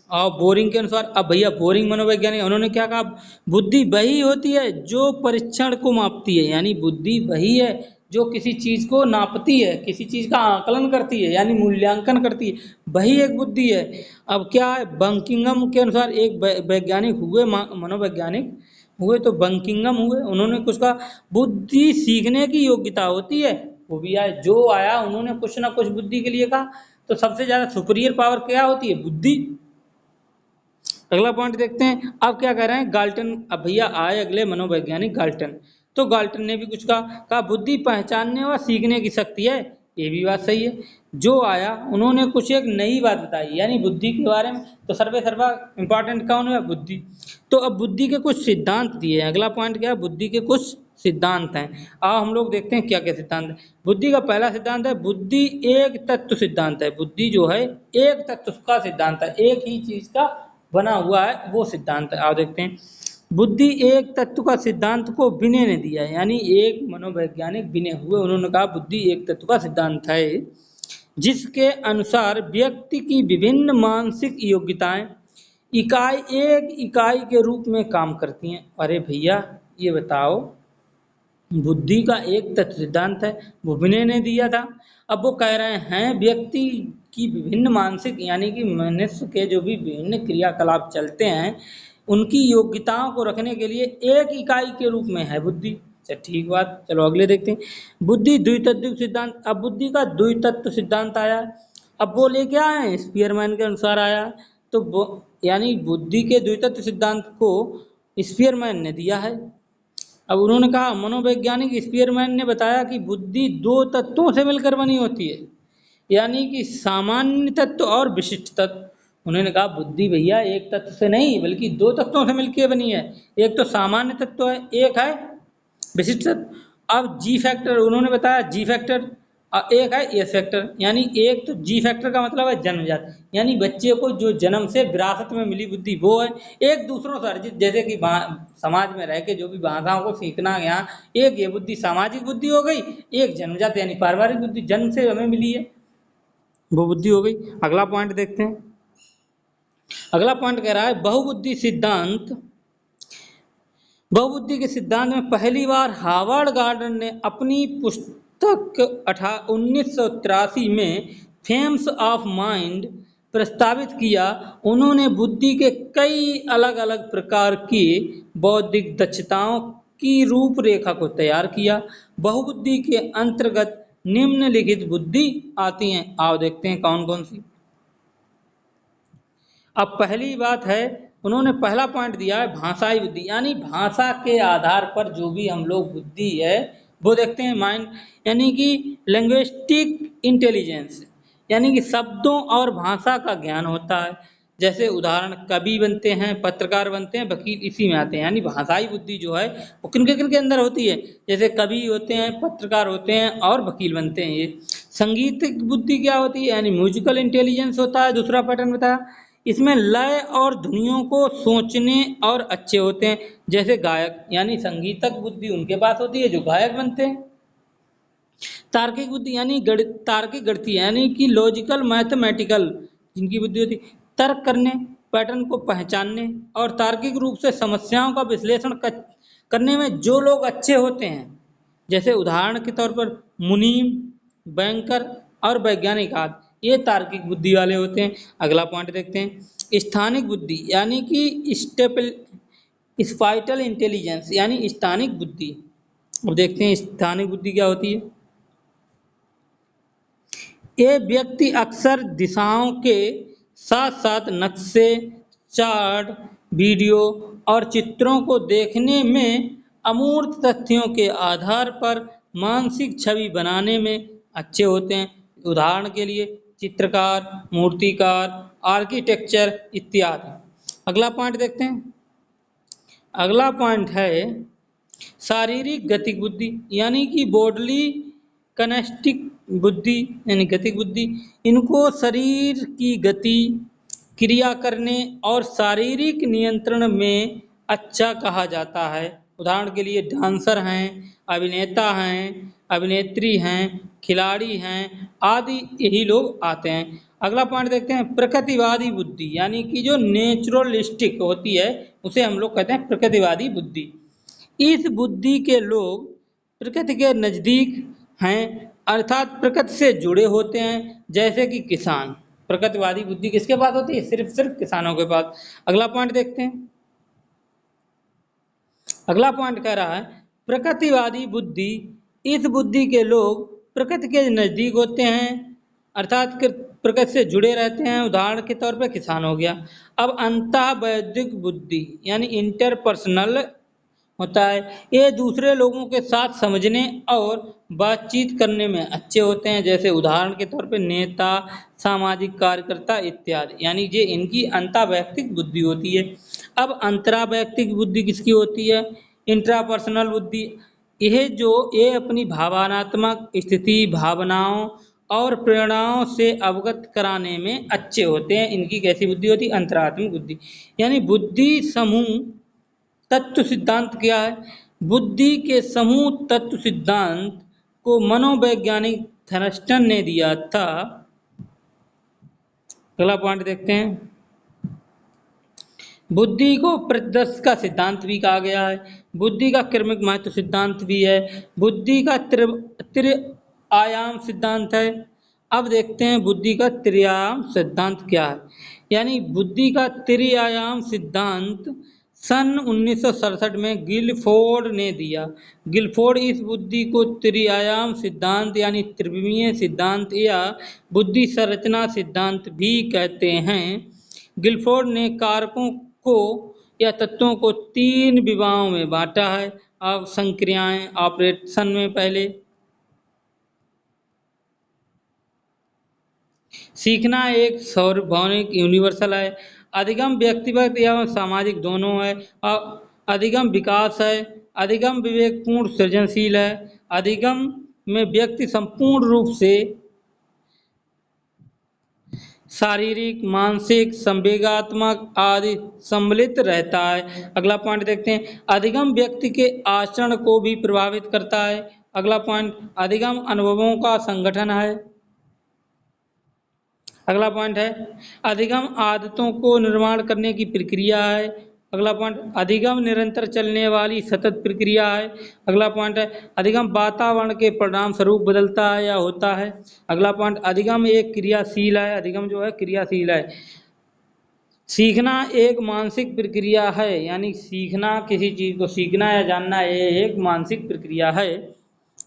और बोरिंग के अनुसार, अब भैया बोरिंग मनोवैज्ञानिक, उन्होंने क्या कहा, बुद्धि वही होती है जो परीक्षण को मापती है, यानी बुद्धि वही है जो किसी चीज को नापती है, किसी चीज का आकलन करती है, यानी मूल्यांकन करती है, वही एक बुद्धि है। अब क्या है, बंकिंगम के अनुसार एक वैज्ञानिक हुए, मनोवैज्ञानिक हुए तो बंकिंगम हुए, उन्होंने कुछ कहा बुद्धि सीखने की योग्यता होती है, वो भी आए जो आया उन्होंने कुछ ना कुछ बुद्धि के लिए कहा, तो सबसे ज्यादा सुपीरियर पावर क्या होती है, बुद्धि। अगला पॉइंट देखते हैं, अब क्या कह रहे हैं गाल्टन, अब भैया आए अगले मनोवैज्ञानिक गाल्टन, तो गाल्टन ने भी कुछ कहा बुद्धि पहचानने व सीखने की शक्ति है, ये भी बात सही है। जो आया उन्होंने कुछ एक नई बात बताई, यानी बुद्धि के बारे में, तो सर्वे सर्वा इंपॉर्टेंट कौन है, बुद्धि। तो अब बुद्धि के कुछ सिद्धांत दिए हैं, अगला पॉइंट क्या है, बुद्धि के कुछ सिद्धांत हैं। आओ हम लोग देखते हैं क्या क्या सिद्धांत है। बुद्धि का पहला सिद्धांत है बुद्धि एक तत्व सिद्धांत है, बुद्धि जो है एक तत्व का सिद्धांत है, एक ही चीज का बना हुआ है वो सिद्धांत है। आओ देखते हैं, बुद्धि एक तत्व का सिद्धांत को विनय ने दिया है, यानी एक मनोवैज्ञानिक विनय हुए, उन्होंने कहा बुद्धि एक तत्व का सिद्धांत है जिसके अनुसार व्यक्ति की विभिन्न मानसिक योग्यताएं एक इकाई के रूप में काम करती हैं। अरे भैया ये बताओ, बुद्धि का एक तत्व सिद्धांत है, वो विनय ने दिया था। अब वो कह रहे हैं व्यक्ति की विभिन्न मानसिक, यानी कि मनुष्य के जो भी विभिन्न क्रियाकलाप चलते हैं उनकी योग्यताओं को रखने के लिए एक इकाई के रूप में है बुद्धि। अच्छा ठीक बात, चलो अगले देखते हैं, बुद्धि द्वितत्व सिद्धांत। अब बुद्धि का द्वितत्व सिद्धांत आया, अब वो लेके आए हैं स्पीयरमैन के अनुसार आया, तो यानी बुद्धि के द्वितत्व सिद्धांत को स्पीयरमैन ने दिया है। अब उन्होंने कहा मनोवैज्ञानिक स्पीयरमैन ने बताया कि बुद्धि दो तत्वों से मिलकर बनी होती है, यानी कि सामान्य तत्व और विशिष्ट तत्व। उन्होंने कहा बुद्धि भैया एक तत्व से नहीं बल्कि दो तत्वों से मिलकर बनी है, एक तो सामान्य तत्व है, एक है विशिष्ट तत्व। अब जी फैक्टर उन्होंने बताया, जी फैक्टर। एक है एस फैक्टर, यानी एक तो जी फैक्टर का मतलब है जन्मजात, यानी बच्चे को जो जन्म से विरासत में मिली बुद्धि वो है। एक दूसरों से अर्जित, जैसे कि समाज में रह के जो भी भाषाओं को सीखना, यहाँ एक ये बुद्धि सामाजिक बुद्धि हो गई, एक जन्मजात यानी पारिवारिक बुद्धि जन्म से हमें मिली है वो बुद्धि हो गई। अगला पॉइंट देखते हैं। अगला पॉइंट कह रहा है बहुबुद्धि सिद्धांत। बहुबुद्धि के सिद्धांत में पहली बार हार्वर्ड गार्डन ने अपनी पुस्तक 1983 में फेम्स ऑफ माइंड प्रस्तावित किया। उन्होंने बुद्धि के कई अलग अलग प्रकार की बौद्धिक दक्षताओं की रूपरेखा को तैयार किया। बहुबुद्धि के अंतर्गत निम्नलिखित बुद्धि आती हैं, आओ देखते हैं कौन कौन सी। अब पहली बात है, उन्होंने पहला पॉइंट दिया है भाषाई बुद्धि, यानी भाषा के आधार पर जो भी हम लोग बुद्धि है वो देखते हैं माइंड, यानी कि लिंग्विस्टिक इंटेलिजेंस, यानी कि शब्दों और भाषा का ज्ञान होता है। जैसे उदाहरण कवि बनते हैं, पत्रकार बनते हैं, वकील इसी में आते हैं। यानी भाषाई बुद्धि जो है वो किन के अंदर होती है, जैसे कवि होते हैं, पत्रकार होते हैं और वकील बनते हैं ये। संगीतिक बुद्धि क्या होती है, यानी म्यूजिकल इंटेलिजेंस होता है, दूसरा पैटर्न बताया। इसमें लय और धुनियों को सोचने और अच्छे होते हैं, जैसे गायक, यानी संगीतक बुद्धि उनके पास होती है जो गायक बनते हैं। तार्किक बुद्धि यानी गणित, तार्किक गणितीय, यानी कि लॉजिकल मैथमेटिकल जिनकी बुद्धि होती है, तर्क करने, पैटर्न को पहचानने और तार्किक रूप से समस्याओं का विश्लेषण करने में जो लोग अच्छे होते हैं, जैसे उदाहरण के तौर पर मुनीम, बैंकर और वैज्ञानिक आदि, ये तार्किक बुद्धि वाले होते हैं। अगला पॉइंट देखते हैं स्थानिक बुद्धि, यानी कि स्पाइटल इंटेलिजेंस, यानी स्थानिक बुद्धि। अब देखते हैं स्थानिक बुद्धि क्या होती है। ये व्यक्ति अक्सर दिशाओं के साथ साथ नक्शे, चार्ट, वीडियो और चित्रों को देखने में अमूर्त तथ्यों के आधार पर मानसिक छवि बनाने में अच्छे होते हैं। उदाहरण के लिए चित्रकार, मूर्तिकार, आर्किटेक्चर इत्यादि। अगला पॉइंट देखते हैं। अगला पॉइंट है शारीरिक गतिक बुद्धि, यानी कि बॉडली कनेस्टिक बुद्धि, यानी गतिक बुद्धि। इनको शरीर की गति, क्रिया करने और शारीरिक नियंत्रण में अच्छा कहा जाता है। उदाहरण के लिए डांसर हैं, अभिनेता हैं, अभिनेत्री हैं, खिलाड़ी हैं आदि, यही लोग आते हैं। अगला पॉइंट देखते हैं प्रकृतिवादी बुद्धि, यानी कि जो नेचुरलिस्टिक होती है उसे हम लोग कहते हैं प्रकृतिवादी बुद्धि। इस बुद्धि के लोग प्रकृति के नजदीक हैं, अर्थात प्रकृति से जुड़े होते हैं, जैसे कि किसान। प्रकृतिवादी बुद्धि किसके पास होती है, सिर्फ सिर्फ किसानों के पास। अगला पॉइंट देखते हैं। अगला पॉइंट कह रहा है प्रकृतिवादी बुद्धि, इस बुद्धि के लोग प्रकृति के नजदीक होते हैं, अर्थात प्रकृति से जुड़े रहते हैं। उदाहरण के तौर पर किसान हो गया। अब अंतः वैदिक बुद्धि, यानी इंटरपर्सनल होता है। ये दूसरे लोगों के साथ समझने और बातचीत करने में अच्छे होते हैं, जैसे उदाहरण के तौर पे नेता, सामाजिक कार्यकर्ता इत्यादि, यानी ये इनकी अंतर्वैयक्तिक बुद्धि होती है। अब अंतरावैयक्तिक बुद्धि किसकी होती है, इंट्रापर्सनल बुद्धि। ये अपनी भावनात्मक स्थिति, भावनाओं और प्रेरणाओं से अवगत कराने में अच्छे होते हैं। इनकी कैसी बुद्धि होती है, अंतरात्मिक बुद्धि। यानी बुद्धि समूह तत्व सिद्धांत क्या है, बुद्धि के समूह तत्व सिद्धांत को मनोवैज्ञानिक थर्स्टन ने दिया था। अगला पॉइंट देखते हैं। बुद्धि को प्रतिदर्श का सिद्धांत भी कहा गया है, बुद्धि का क्रमिक महत्व सिद्धांत भी है, बुद्धि का त्रिआयाम सिद्धांत है। अब देखते हैं बुद्धि का त्रिआयाम सिद्धांत क्या है। यानी बुद्धि का त्रिआयाम सिद्धांत सन 1967 में गिलफोर्ड ने दिया। गिलफोर्ड इस बुद्धि को त्रिआयाम सिद्धांत यानी त्रिविमीय सिद्धांत या बुद्धि संरचना सिद्धांत भी कहते हैं। गिलफोर्ड ने कारकों को या तत्वों को 3 विभागों में बांटा है। अब संक्रियाएं ऑपरेशन में पहले सीखना एक सार्वभौमिक यूनिवर्सल है, अधिगम व्यक्तिगत या सामाजिक दोनों है, अधिगम विकास है, अधिगम विवेकपूर्ण सृजनशील है, अधिगम में व्यक्ति संपूर्ण रूप से शारीरिक, मानसिक, संवेगात्मक आदि सम्मिलित रहता है। अगला पॉइंट देखते हैं, अधिगम व्यक्ति के आचरण को भी प्रभावित करता है। अगला पॉइंट, अधिगम अनुभवों का संगठन है। अगला पॉइंट है, अधिगम आदतों को निर्माण करने की प्रक्रिया है। अगला पॉइंट, अधिगम निरंतर चलने वाली सतत प्रक्रिया है। अगला पॉइंट है, अधिगम वातावरण के परिणाम स्वरूप बदलता है या होता है। अगला पॉइंट, अधिगम एक क्रियाशील है। अधिगम जो है क्रियाशील है। सीखना एक मानसिक प्रक्रिया है, यानी सीखना, किसी चीज को सीखना या जानना ये एक मानसिक प्रक्रिया है।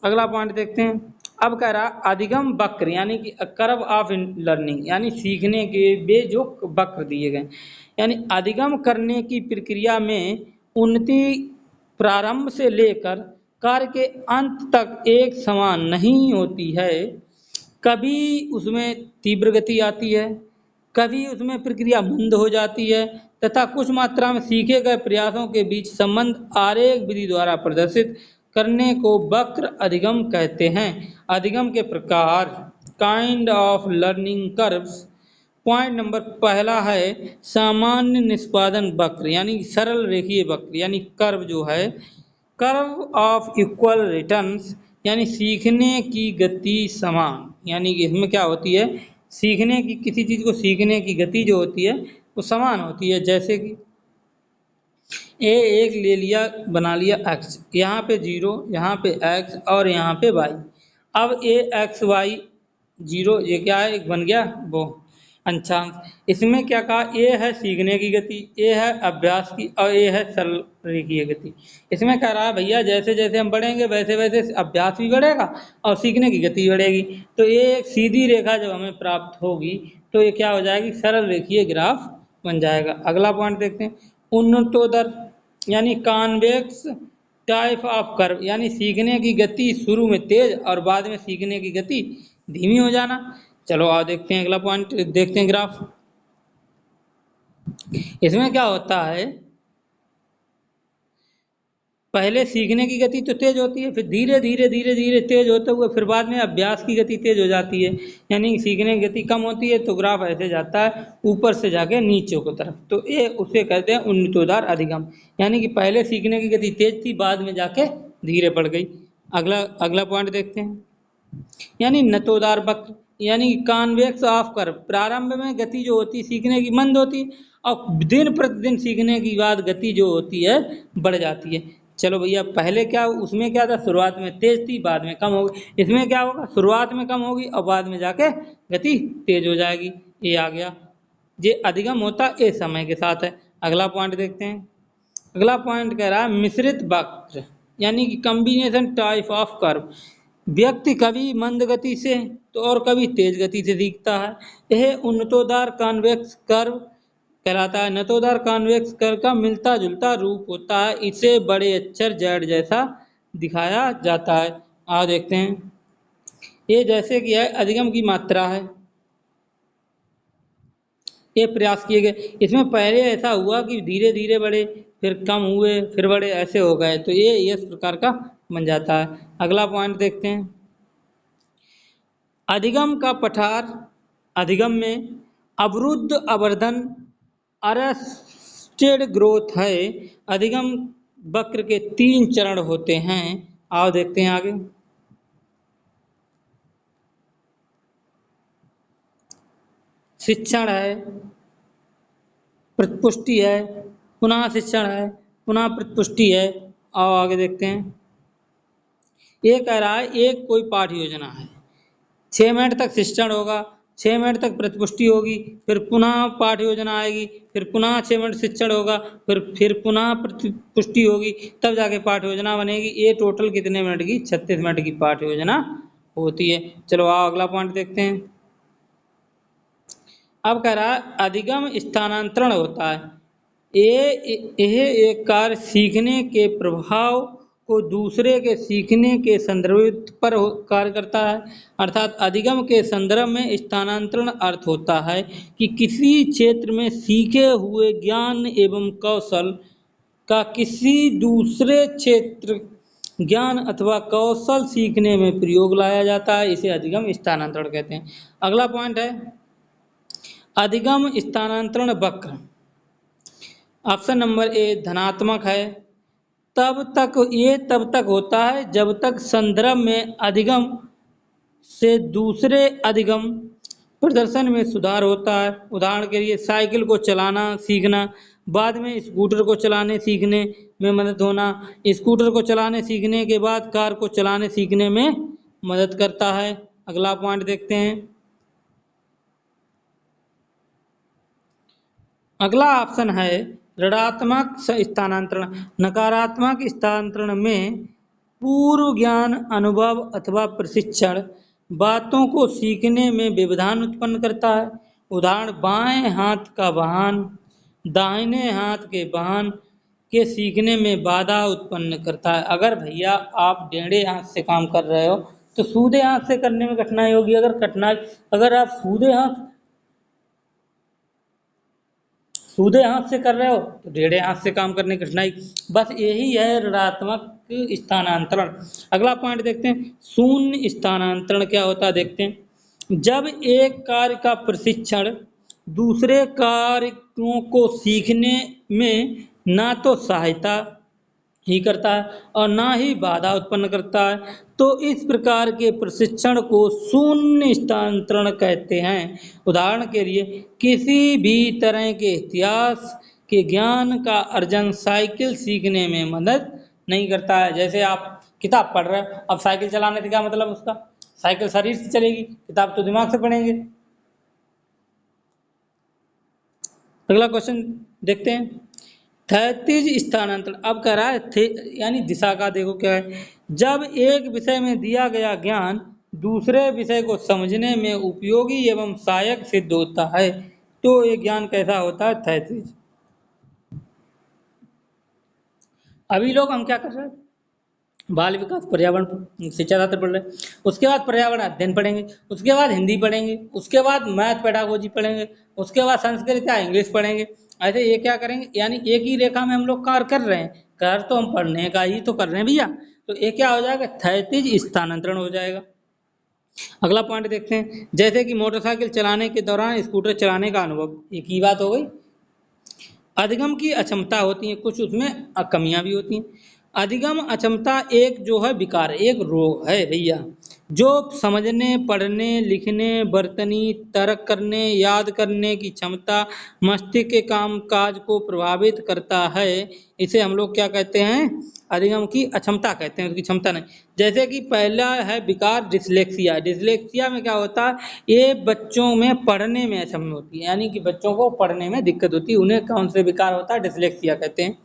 अगला पॉइंट देखते हैं, अब कह रहा अधिगम वक्र यानी कि कर्व ऑफ लर्निंग, यानी सीखने के वे जो वक्र दिए गए, यानी अधिगम करने की प्रक्रिया में उन्नति प्रारंभ से लेकर कार्य के अंत तक एक समान नहीं होती है। कभी उसमें तीव्र गति आती है, कभी उसमें प्रक्रिया मंद हो जाती है, तथा कुछ मात्रा में सीखे गए प्रयासों के बीच संबंध आरेख विधि द्वारा प्रदर्शित करने को वक्र अधिगम कहते हैं। अधिगम के प्रकार, kind of learning curves. Point number पहला है सामान्य निष्पादन वक्र, यानी सरल रेखीय वक्र, यानी कर्व जो है, कर्व ऑफ इक्वल रिटर्न्स, यानी सीखने की गति समान, यानी कि इसमें क्या होती है, सीखने की, किसी चीज को सीखने की गति जो होती है वो समान होती है। जैसे कि ए एक ले लिया, बना लिया एक्स, यहाँ पे 0, यहाँ पे एक्स और यहाँ पे वाई। अब ए एक्स वाई 0, ये क्या है, एक बन गया वो अंशांश। इसमें क्या कहा, ए है सीखने की गति, ए है अभ्यास की और ए है सरल रेखीय गति। इसमें कह रहा है भैया जैसे जैसे हम बढ़ेंगे वैसे वैसे अभ्यास भी बढ़ेगा और सीखने की गति बढ़ेगी। तो ये एक सीधी रेखा जब हमें प्राप्त होगी तो ये क्या हो जाएगी, सरल रेखीय ग्राफ बन जाएगा। अगला पॉइंट देखते हैं, उन्नतोदर यानी कॉन्वेक्स टाइप ऑफ कर्व, यानी सीखने की गति शुरू में तेज और बाद में सीखने की गति धीमी हो जाना। चलो आओ देखते हैं अगला पॉइंट, देखते हैं ग्राफ। इसमें क्या होता है, पहले सीखने की गति तो तेज होती है, फिर धीरे धीरे धीरे धीरे तेज होते हुए फिर बाद में अभ्यास की गति तेज हो जाती है, यानी सीखने की गति कम होती है तो ग्राफ ऐसे जाता है ऊपर से जाके नीचे की तरफ। तो ये उसे कहते हैं उन्नतोदार अधिगम, यानी कि पहले सीखने की गति तेज थी, बाद में जाके धीरे पड़ गई। अगला अगला पॉइंट देखते हैं, यानी नतोदार वक्र, यानी कॉन्वेक्स ऑफ कर्व। प्रारंभ में गति जो होती है सीखने की मंद होती है और दिन प्रतिदिन सीखने की बाद गति जो होती है बढ़ जाती है। चलो भैया पहले क्या, उसमें क्या था, शुरुआत में तेज थी बाद में कम हो गई। इसमें क्या होगा, शुरुआत में कम होगी और बाद में जाके गति तेज हो जाएगी। ये आ गया, ये अधिगम होता ए समय के साथ है। अगला पॉइंट देखते हैं, अगला पॉइंट कह रहा है मिश्रित वक्र, यानी कि कॉम्बिनेशन टाइप ऑफ कर्व। व्यक्ति कभी मंद गति से तो और कभी तेज गति से सीखता है। यह उन्नतोदार कॉन्वेक्स कर्व कहलाता है। नतोदार कॉन्वेक्स कर्व का मिलता जुलता रूप होता है, इसे बड़े अक्षर जेड जैसा दिखाया जाता है। आओ देखते हैं, ये जैसे कि है अधिगम की मात्रा है, ये प्रयास किए गए। इसमें पहले ऐसा हुआ कि धीरे धीरे बढ़े, फिर कम हुए, फिर बढ़े, ऐसे हो गए, तो ये इस प्रकार का बन जाता है। अगला पॉइंट देखते हैं, अधिगम का पठार। अधिगम में अवरुद्ध आवर्धन अरेस्टेड ग्रोथ है। अधिगम वक्र के 3 चरण होते हैं। आओ देखते हैं आगे, शिक्षण है, प्रतिपुष्टि है, पुनः शिक्षण है, पुनः प्रतिपुष्टि है। आओ आगे देखते हैं, ये कह रहा है एक कोई पाठ योजना है, 6 मिनट तक शिक्षण होगा, 6 मिनट तक प्रतिपुष्टि होगी, फिर पुनः पाठ योजना आएगी, फिर पुनः 6 मिनट शिक्षण होगा, फिर पुनः प्रतिपुष्टि होगी, तब जाके पाठ योजना बनेगी। ये टोटल कितने मिनट की, 36 मिनट की पाठ योजना होती है। चलो आओ अगला पॉइंट देखते हैं, अब कह रहा है अधिगम स्थानांतरण होता है। यह एक कार्य सीखने के प्रभाव को दूसरे के सीखने के संदर्भ पर कार्य करता है। अर्थात अधिगम के संदर्भ में स्थानांतरण अर्थ होता है कि किसी क्षेत्र में सीखे हुए ज्ञान एवं कौशल का किसी दूसरे क्षेत्र ज्ञान अथवा कौशल सीखने में प्रयोग लाया जाता है, इसे अधिगम स्थानांतरण कहते हैं। अगला पॉइंट है अधिगम स्थानांतरण वक्र। ऑप्शन नंबर ए धनात्मक है। तब तक होता है जब तक संदर्भ में अधिगम से दूसरे अधिगम प्रदर्शन में सुधार होता है। उदाहरण के लिए साइकिल को चलाना सीखना बाद में स्कूटर को चलाने सीखने में मदद होना, स्कूटर को चलाने सीखने के बाद कार को चलाने सीखने में मदद करता है। अगला पॉइंट देखते हैं। अगला ऑप्शन है ऋणात्मक स्थानांतरण। नकारात्मक स्थानांतरण में पूर्व ज्ञान अनुभव अथवा प्रशिक्षण बातों को सीखने में व्यवधान उत्पन्न करता है। उदाहरण बाएं हाथ का वाहन दाहिने हाथ के वाहन के सीखने में बाधा उत्पन्न करता है। अगर भैया आप टेढ़े हाथ से काम कर रहे हो तो सीधे हाथ से करने में कठिनाई होगी। अगर आप सीधे हाथ से कर रहे हो तो टेढ़े हाथ से काम करने की कठिनाई। बस यही है ऋणात्मक स्थानांतरण। अगला पॉइंट देखते हैं शून्य स्थानांतरण क्या होता है देखते हैं। जब एक कार्य का प्रशिक्षण दूसरे कार्यों को सीखने में ना तो सहायता ही करता है और ना ही बाधा उत्पन्न करता है तो इस प्रकार के प्रशिक्षण को शून्य स्थानांतरण कहते हैं। उदाहरण के लिए किसी भी तरह के इतिहास के ज्ञान का अर्जन साइकिल सीखने में मदद नहीं करता है। जैसे आप किताब पढ़ रहे हो, अब साइकिल चलाने से क्या मतलब उसका, साइकिल शरीर से चलेगी, किताब तो दिमाग से पढ़ेंगे। अगला क्वेश्चन देखते हैं क्षैतिज स्थानांतरण। अब कह रहा है थे यानी दिशा का देखो क्या है। जब एक विषय में दिया गया ज्ञान दूसरे विषय को समझने में उपयोगी एवं सहायक सिद्ध होता है तो ये ज्ञान कैसा होता है, क्षैतिज। अभी लोग हम क्या कर रहे हैं, बाल विकास पर्यावरण शिक्षा शास्त्र पढ़ रहे हैं, उसके बाद पर्यावरण अध्ययन पढ़ेंगे, उसके बाद हिंदी पढ़ेंगे, उसके बाद मैथ पेडागोजी पढ़ेंगे, उसके बाद संस्कृत या इंग्लिश पढ़ेंगे। ऐसे ये क्या करेंगे, यानी एक ही रेखा में हम लोग कार्य कर रहे हैं, कर तो हम पढ़ने का ही तो कर रहे हैं भैया। तो ये क्या हो जाएगा, क्षैतिज स्थानांतरण हो जाएगा। अगला पॉइंट देखते हैं जैसे कि मोटरसाइकिल चलाने के दौरान स्कूटर चलाने का अनुभव, एक ही बात हो गई। अधिगम की अक्षमता होती है, कुछ उसमें कमियां भी होती हैं। अधिगम अक्षमता एक जो है विकार, एक रोग है भैया, जो समझने पढ़ने लिखने बर्तनी तर्क करने याद करने की क्षमता मस्तिष्क के काम काज को प्रभावित करता है। इसे हम लोग क्या कहते हैं, अधिगम की अक्षमता कहते हैं, उसकी क्षमता नहीं। जैसे कि पहला है विकार डिसलेक्सिया। डिसलेक्सिया में क्या होता है, ये बच्चों में पढ़ने में अक्षम होती है, यानी कि बच्चों को पढ़ने में दिक्कत होती है, उन्हें कौन से विकार होता है, डिसलेक्सिया कहते हैं।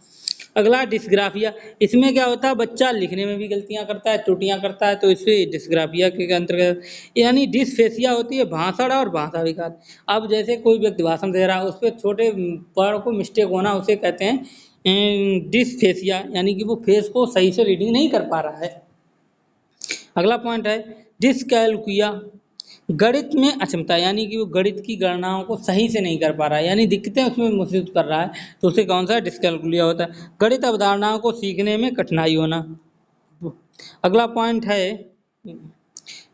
अगला डिस्ग्राफिया, इसमें क्या होता है बच्चा लिखने में भी गलतियां करता है, त्रुटियां करता है, तो इसे डिस्ग्राफिया के अंतर्गत। यानी डिसफेसिया होती है भाषण और भाषा विकार। अब जैसे कोई व्यक्ति भाषण दे रहा है उस पर छोटे वर्ड को मिस्टेक होना, उसे कहते हैं डिसफेसिया, यानी कि वो फेस को सही से रीडिंग नहीं कर पा रहा है। अगला पॉइंट है डिसकैलकुलिया, गणित में अक्षमता, यानी कि वो गणित की गणनाओं को सही से नहीं कर पा रहा है, यानी दिक्कतें उसमें महसूस कर रहा है, तो उसे कौन सा डिस्कैलकुलिया होता है। गणित अवधारणाओं को सीखने में कठिनाई होना। अगला पॉइंट है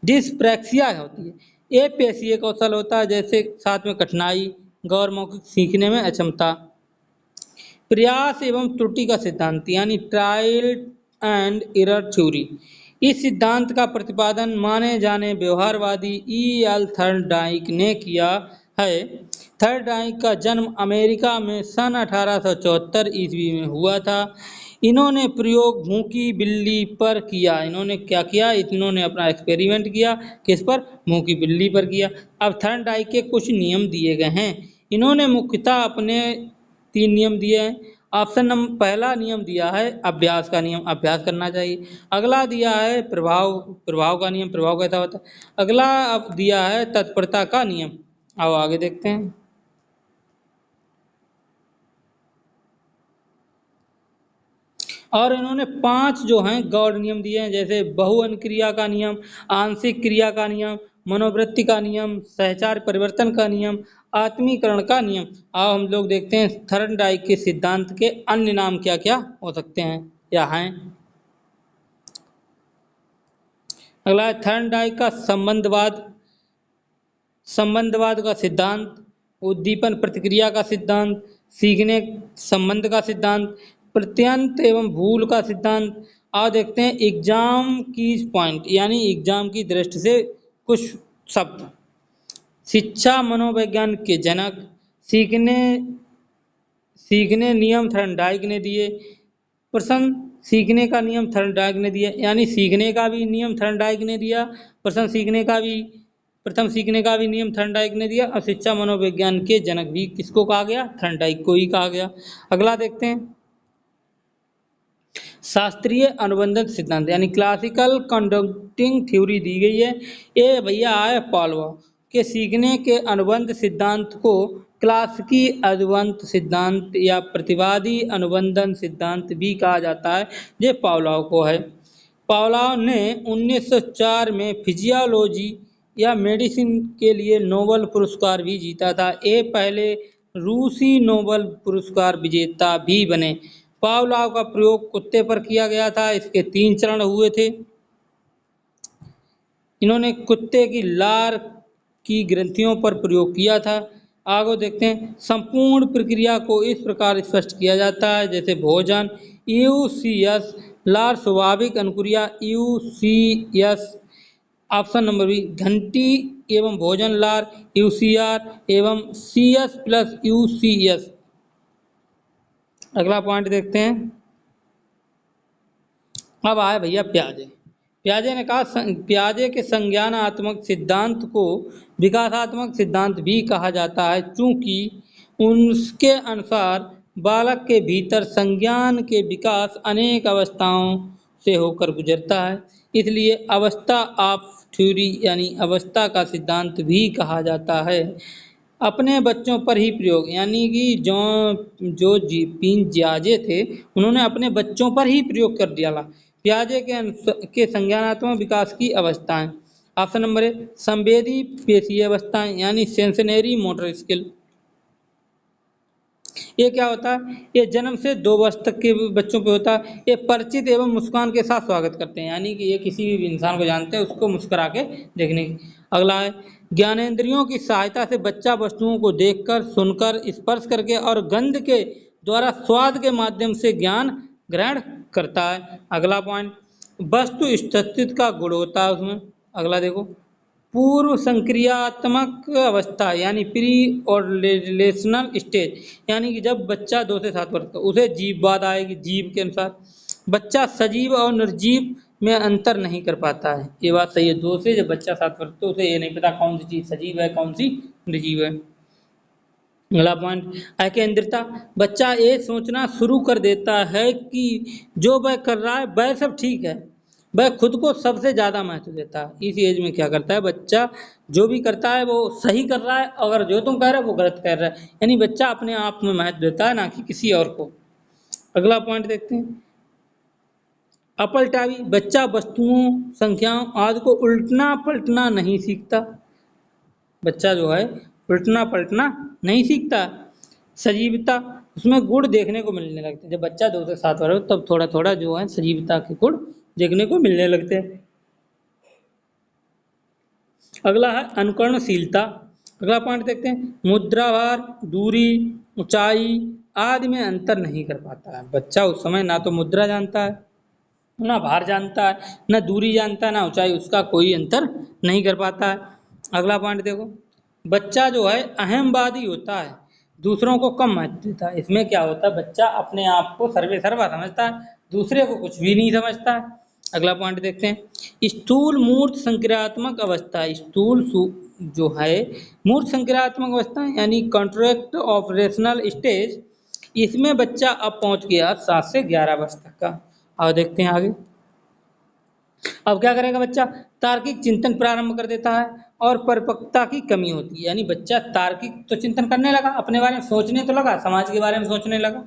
डिस्प्रैक्सिया होती है, ये पेशीय कौशल होता है, जैसे साथ में कठिनाई गौर मौखिक सीखने में अक्षमता। प्रयास एवं त्रुटि का सिद्धांत, यानी ट्रायल एंड एरर थ्योरी, इस सिद्धांत का प्रतिपादन माने जाने व्यवहारवादी E.L. थर्नडाइक ने किया है। थर्नडाइक का जन्म अमेरिका में सन 1874 ईस्वी में हुआ था। इन्होंने प्रयोग भूखी बिल्ली पर किया। इन्होंने क्या किया, इन्होंने अपना एक्सपेरिमेंट किया, किस पर, भूखी बिल्ली पर किया। अब थर्नडाइक के कुछ नियम दिए गए हैं। इन्होंने मुख्यतः अपने 3 नियम दिए हैं। ऑप्शन नंबर पहला नियम दिया है अभ्यास का नियम, अभ्यास करना चाहिए। अगला दिया है प्रभाव का नियम, प्रभाव कैसा होता है। अगला अब दिया है तत्परता का नियम। आओ आगे देखते हैं। और इन्होंने 5 जो हैं गौड़ नियम दिए हैं, जैसे बहुअन क्रिया का नियम, आंशिक क्रिया का नियम, मनोवृत्ति का नियम, सहचार परिवर्तन का नियम, आत्मीकरण का नियम। आओ हम लोग देखते हैं थर्नडाइक के सिद्धांत के अन्य नाम क्या क्या हो सकते हैं या हैं। अगला है थर्नडाइक का संबंधवाद का सिद्धांत, उद्दीपन प्रतिक्रिया का सिद्धांत, सीखने संबंध का सिद्धांत, प्रत्यंत एवं भूल का सिद्धांत। आओ देखते हैं एग्जाम की पॉइंट यानी एग्जाम की दृष्टि से कुछ शब्द। शिक्षा मनोविज्ञान के जनक, सीखने सीखने नियम थर्नडाइक ने दिए। प्रश्न सीखने का नियम थर्नडाइक ने दिया यानी सीखने का भी नियम थर्नडाइक ने दिया। प्रथम सीखने का भी नियम थर्नडाइक ने दिया और शिक्षा मनोविज्ञान के जनक भी किसको कहा गया? थर्नडाइक को ही कहा गया। अगला देखते हैं शास्त्रीय अनुबंधन सिद्धांत यानी क्लासिकल कंडक्टिंग थ्योरी दी गई है। ये भैया आए पावलोव के सीखने के अनुबंध सिद्धांत को क्लासिकी अनुबंध सिद्धांत या प्रतिवादी अनुबंधन सिद्धांत भी कहा जाता है। ये पावलोव को है। पावलोव ने 1904 में फिजियोलॉजी या मेडिसिन के लिए नोबेल पुरस्कार भी जीता था। ये पहले रूसी नोबेल पुरस्कार विजेता भी बने। पावलोव का प्रयोग कुत्ते पर किया गया था। इसके 3 चरण हुए थे। इन्होंने कुत्ते की लार की ग्रंथियों पर प्रयोग किया था। आगे देखते हैं संपूर्ण प्रक्रिया को इस प्रकार स्पष्ट किया जाता है जैसे भोजन यूसीएस, लार स्वाभाविक अनुक्रिया यूसीएस, ऑप्शन नंबर बी घंटी एवं भोजन लार यूसीआर एवं सीएस प्लस यूसीएस। अगला पॉइंट देखते हैं। अब आए भैया प्याजे। प्याजे ने कहा प्याजे के संज्ञानात्मक सिद्धांत को विकासात्मक सिद्धांत भी कहा जाता है चूंकि उसके अनुसार बालक के भीतर संज्ञान के विकास अनेक अवस्थाओं से होकर गुजरता है, इसलिए अवस्था ऑफ थ्योरी यानी अवस्था का सिद्धांत भी कहा जाता है। अपने बच्चों पर ही प्रयोग यानी कि जो पियाजे थे उन्होंने अपने बच्चों पर ही प्रयोग कर दिया। पियाजे के संज्ञानात्मक विकास की अवस्थाएं। ऑप्शन नंबर ए संवेदी पेशीय अवस्थाएं यानी सेंसनरी मोटर स्किल। ये क्या होता है? ये जन्म से 2 वर्ष तक के बच्चों पे होता है। ये परिचित एवं मुस्कान के साथ स्वागत करते हैं यानी कि ये किसी भी इंसान को जानते हैं उसको मुस्कुरा के देखने की। अगला है ज्ञानेंद्रियों की सहायता से बच्चा वस्तुओं को देखकर, सुनकर, स्पर्श करके और गंध के द्वारा स्वाद के माध्यम से ज्ञान ग्रहण करता है। अगला पॉइंट वस्तु स्थितित्व का गुण होता है उसमें। अगला देखो पूर्व संक्रियात्मक अवस्था यानी प्री और रिलेशनल स्टेज यानी कि जब बच्चा 2 से 7 वर्ष का उसे जीववाद आएगी। जीव के अनुसार बच्चा सजीव और निर्जीव में अंतर नहीं कर पाता है। ये बात सही है। 2 से जब बच्चा 7 वर्ष तो उसे ये नहीं पता कौन सी चीज सजीव है कौन सी निर्जीव है। अगला पॉइंट अकेंद्रता बच्चा ये सोचना शुरू कर देता है कि जो वह कर रहा है वह सब ठीक है, वह खुद को सबसे ज्यादा महत्व देता है। इस एज में क्या करता है बच्चा जो भी करता है वो सही कर रहा है, अगर जो तुम कह रहे हो वो गलत कर रहा है, यानी बच्चा अपने आप में महत्व देता है ना कि किसी और को। अगला पॉइंट देखते हैं अपलटावी बच्चा वस्तुओं संख्याओं आदि को उल्टना पलटना नहीं सीखता। बच्चा जो है उल्टना पलटना नहीं सीखता। सजीवता उसमें गुण देखने को मिलने लगते हैं। जब बच्चा 2 से 7 वर्ष तब थोड़ा थोड़ा जो है सजीवता के गुण देखने को मिलने लगते हैं। अगला है अनुकरणशीलता। अगला पॉइंट देखते हैं मुद्राभार, दूरी, ऊंचाई आदि में अंतर नहीं कर पाता है। बच्चा उस समय ना तो मुद्रा जानता है, ना भार जानता है, ना दूरी जानता है, ना ऊंचाई, उसका कोई अंतर नहीं कर पाता है। अगला पॉइंट देखो बच्चा जो है अहमवादी होता है, दूसरों को कम महत्व देता है। इसमें क्या होता है बच्चा अपने आप को सर्वे सर्वा समझता है, दूसरे को कुछ भी नहीं समझता है। अगला पॉइंट देखते हैं स्थूल मूर्त संक्रियात्मक अवस्था। जो है मूर्त संक्रियात्मक अवस्था यानी कॉन्ट्रैक्ट ऑपरेशनल स्टेज, इसमें बच्चा अब पहुंच गया 7 से 11 वर्ष तक का। और देखते हैं आगे अब क्या करेगा बच्चा तार्किक चिंतन प्रारंभ कर देता है और परिपक्वता की कमी होती है। यानी बच्चा तार्किक तो चिंतन करने लगा, अपने बारे में सोचने तो लगा, समाज के बारे में सोचने लगा,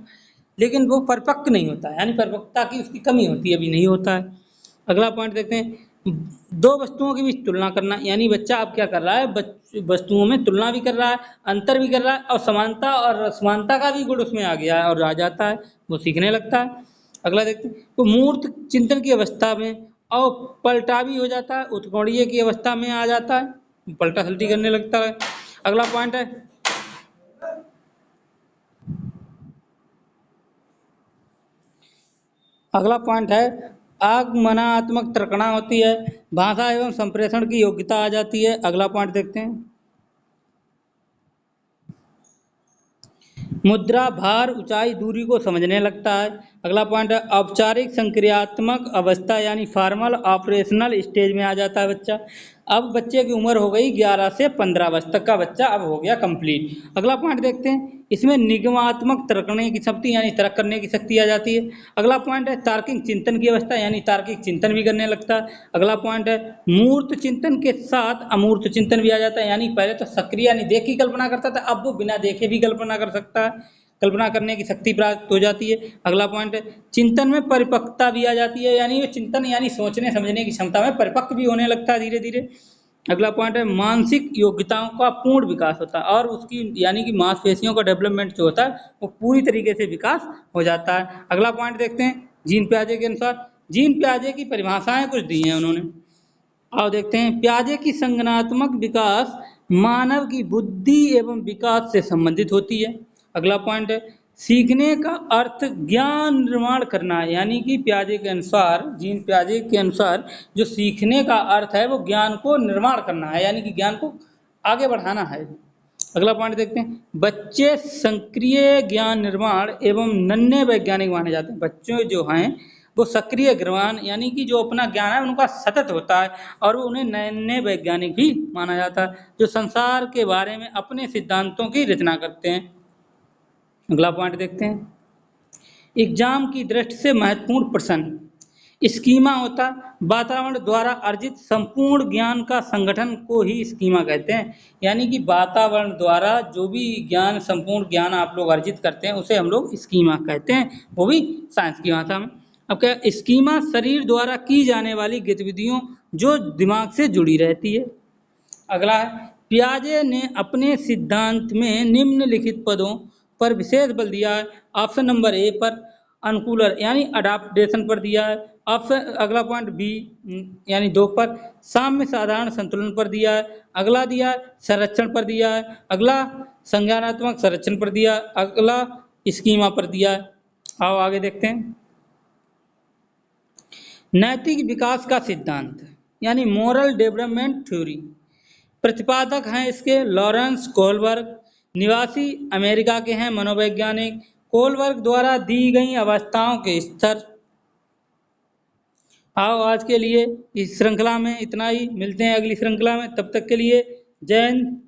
लेकिन वो परिपक्व नहीं होता है, यानी परिपक्वता की उसकी कमी होती है, अभी नहीं होता है। अगला पॉइंट देखते हैं 2 वस्तुओं के बीच तुलना करना। यानी बच्चा अब क्या कर रहा है वस्तुओं में तुलना भी कर रहा है, अंतर भी कर रहा है और समानता और असमानता का भी गुण उसमें आ गया है और आ जाता है, वो सीखने लगता है। अगला देखते हैं तो मूर्त चिंतन की अवस्था में और पलटा भी हो जाता है, उत्कोणीय की अवस्था में आ जाता है, पलटा सलटी करने लगता है। अगला पॉइंट है आगमनात्मक तर्कणा होती है, भाषा एवं संप्रेषण की योग्यता आ जाती है। अगला पॉइंट देखते हैं, मुद्रा, भार, ऊंचाई, दूरी को समझने लगता है। अगला पॉइंट है औपचारिक संक्रियात्मक अवस्था यानी फॉर्मल ऑपरेशनल स्टेज में आ जाता है बच्चा। अब बच्चे की उम्र हो गई 11 से 15 वर्ष तक का बच्चा अब हो गया कंप्लीट। अगला पॉइंट देखते हैं, इसमें निगमात्मक तर्कने की शक्ति यानी तर्क करने की शक्ति आ जाती है। अगला पॉइंट है तार्किक चिंतन की अवस्था यानी तार्किक चिंतन भी करने लगता है। अगला पॉइंट है मूर्त चिंतन के साथ अमूर्त चिंतन भी आ जाता है, यानी पहले तो सक्रिय यानी देख की कल्पना करता था, अब वो बिना देखे भी कल्पना कर सकता है, कल्पना करने की शक्ति प्राप्त हो जाती है। अगला पॉइंट है चिंतन में परिपक्वता भी आ जाती है, यानी ये चिंतन यानी सोचने समझने की क्षमता में परिपक्व भी होने लगता है धीरे धीरे। अगला पॉइंट है मानसिक योग्यताओं का पूर्ण विकास होता है और उसकी यानी कि मांसपेशियों का डेवलपमेंट जो होता है वो पूरी तरीके से विकास हो जाता है। अगला पॉइंट देखते हैं जीन पियाजे के अनुसार, जीन पियाजे की परिभाषाएं कुछ दी हैं उन्होंने। आओ देखते हैं, पियाजे की संज्ञानात्मक विकास मानव की बुद्धि एवं विकास से संबंधित होती है। अगला पॉइंट है सीखने का अर्थ ज्ञान निर्माण करना है, यानी कि पियाजे के अनुसार, जीन पियाजे के अनुसार जो सीखने का अर्थ है वो ज्ञान को निर्माण करना है, यानी कि ज्ञान को आगे बढ़ाना है। अगला पॉइंट देखते हैं, बच्चे सक्रिय ज्ञान निर्माण एवं नन्हे वैज्ञानिक माने जाते हैं। बच्चे जो हैं वो सक्रिय ज्ञान यानी कि जो अपना ज्ञान है उनका सतत होता है और वो उन्हें नए नए वैज्ञानिक भी माना जाता है जो संसार के बारे में अपने सिद्धांतों की रचना करते हैं। अगला पॉइंट देखते हैं, एग्जाम की दृष्टि से महत्वपूर्ण प्रश्न स्कीमा होता है, वातावरण द्वारा अर्जित संपूर्ण ज्ञान का संगठन को ही स्कीमा कहते हैं, यानी कि वातावरण द्वारा जो भी ज्ञान संपूर्ण ज्ञान आप लोग अर्जित करते हैं उसे हम लोग स्कीमा कहते हैं, वो भी साइंस की भाषा में। अब क्या स्कीमा शरीर द्वारा की जाने वाली गतिविधियों जो दिमाग से जुड़ी रहती है। अगला है पियाजे ने अपने सिद्धांत में निम्नलिखित पदों पर विशेष बल दिया है। ऑप्शन नंबर ए पर अनुकूलर यानी अडाप्टेशन पर दिया है। ऑप्शन अगला पॉइंट बी यानी 2 पर साम्य साधारण संतुलन पर दिया है। अगला दिया है संरक्षण पर दिया है। अगला संज्ञानात्मक संरक्षण पर दिया है। अगला स्कीमा पर दिया है। आओ आगे देखते हैं, नैतिक विकास का सिद्धांत यानी मोरल डेवलपमेंट थ्योरी, प्रतिपादक हैं इसके लॉरेंस कोहलबर्ग, निवासी अमेरिका के हैं मनोवैज्ञानिक। कोहलबर्ग द्वारा दी गई अवस्थाओं के स्तर। आओ आज के लिए इस श्रृंखला में इतना ही, मिलते हैं अगली श्रृंखला में, तब तक के लिए जय हिंद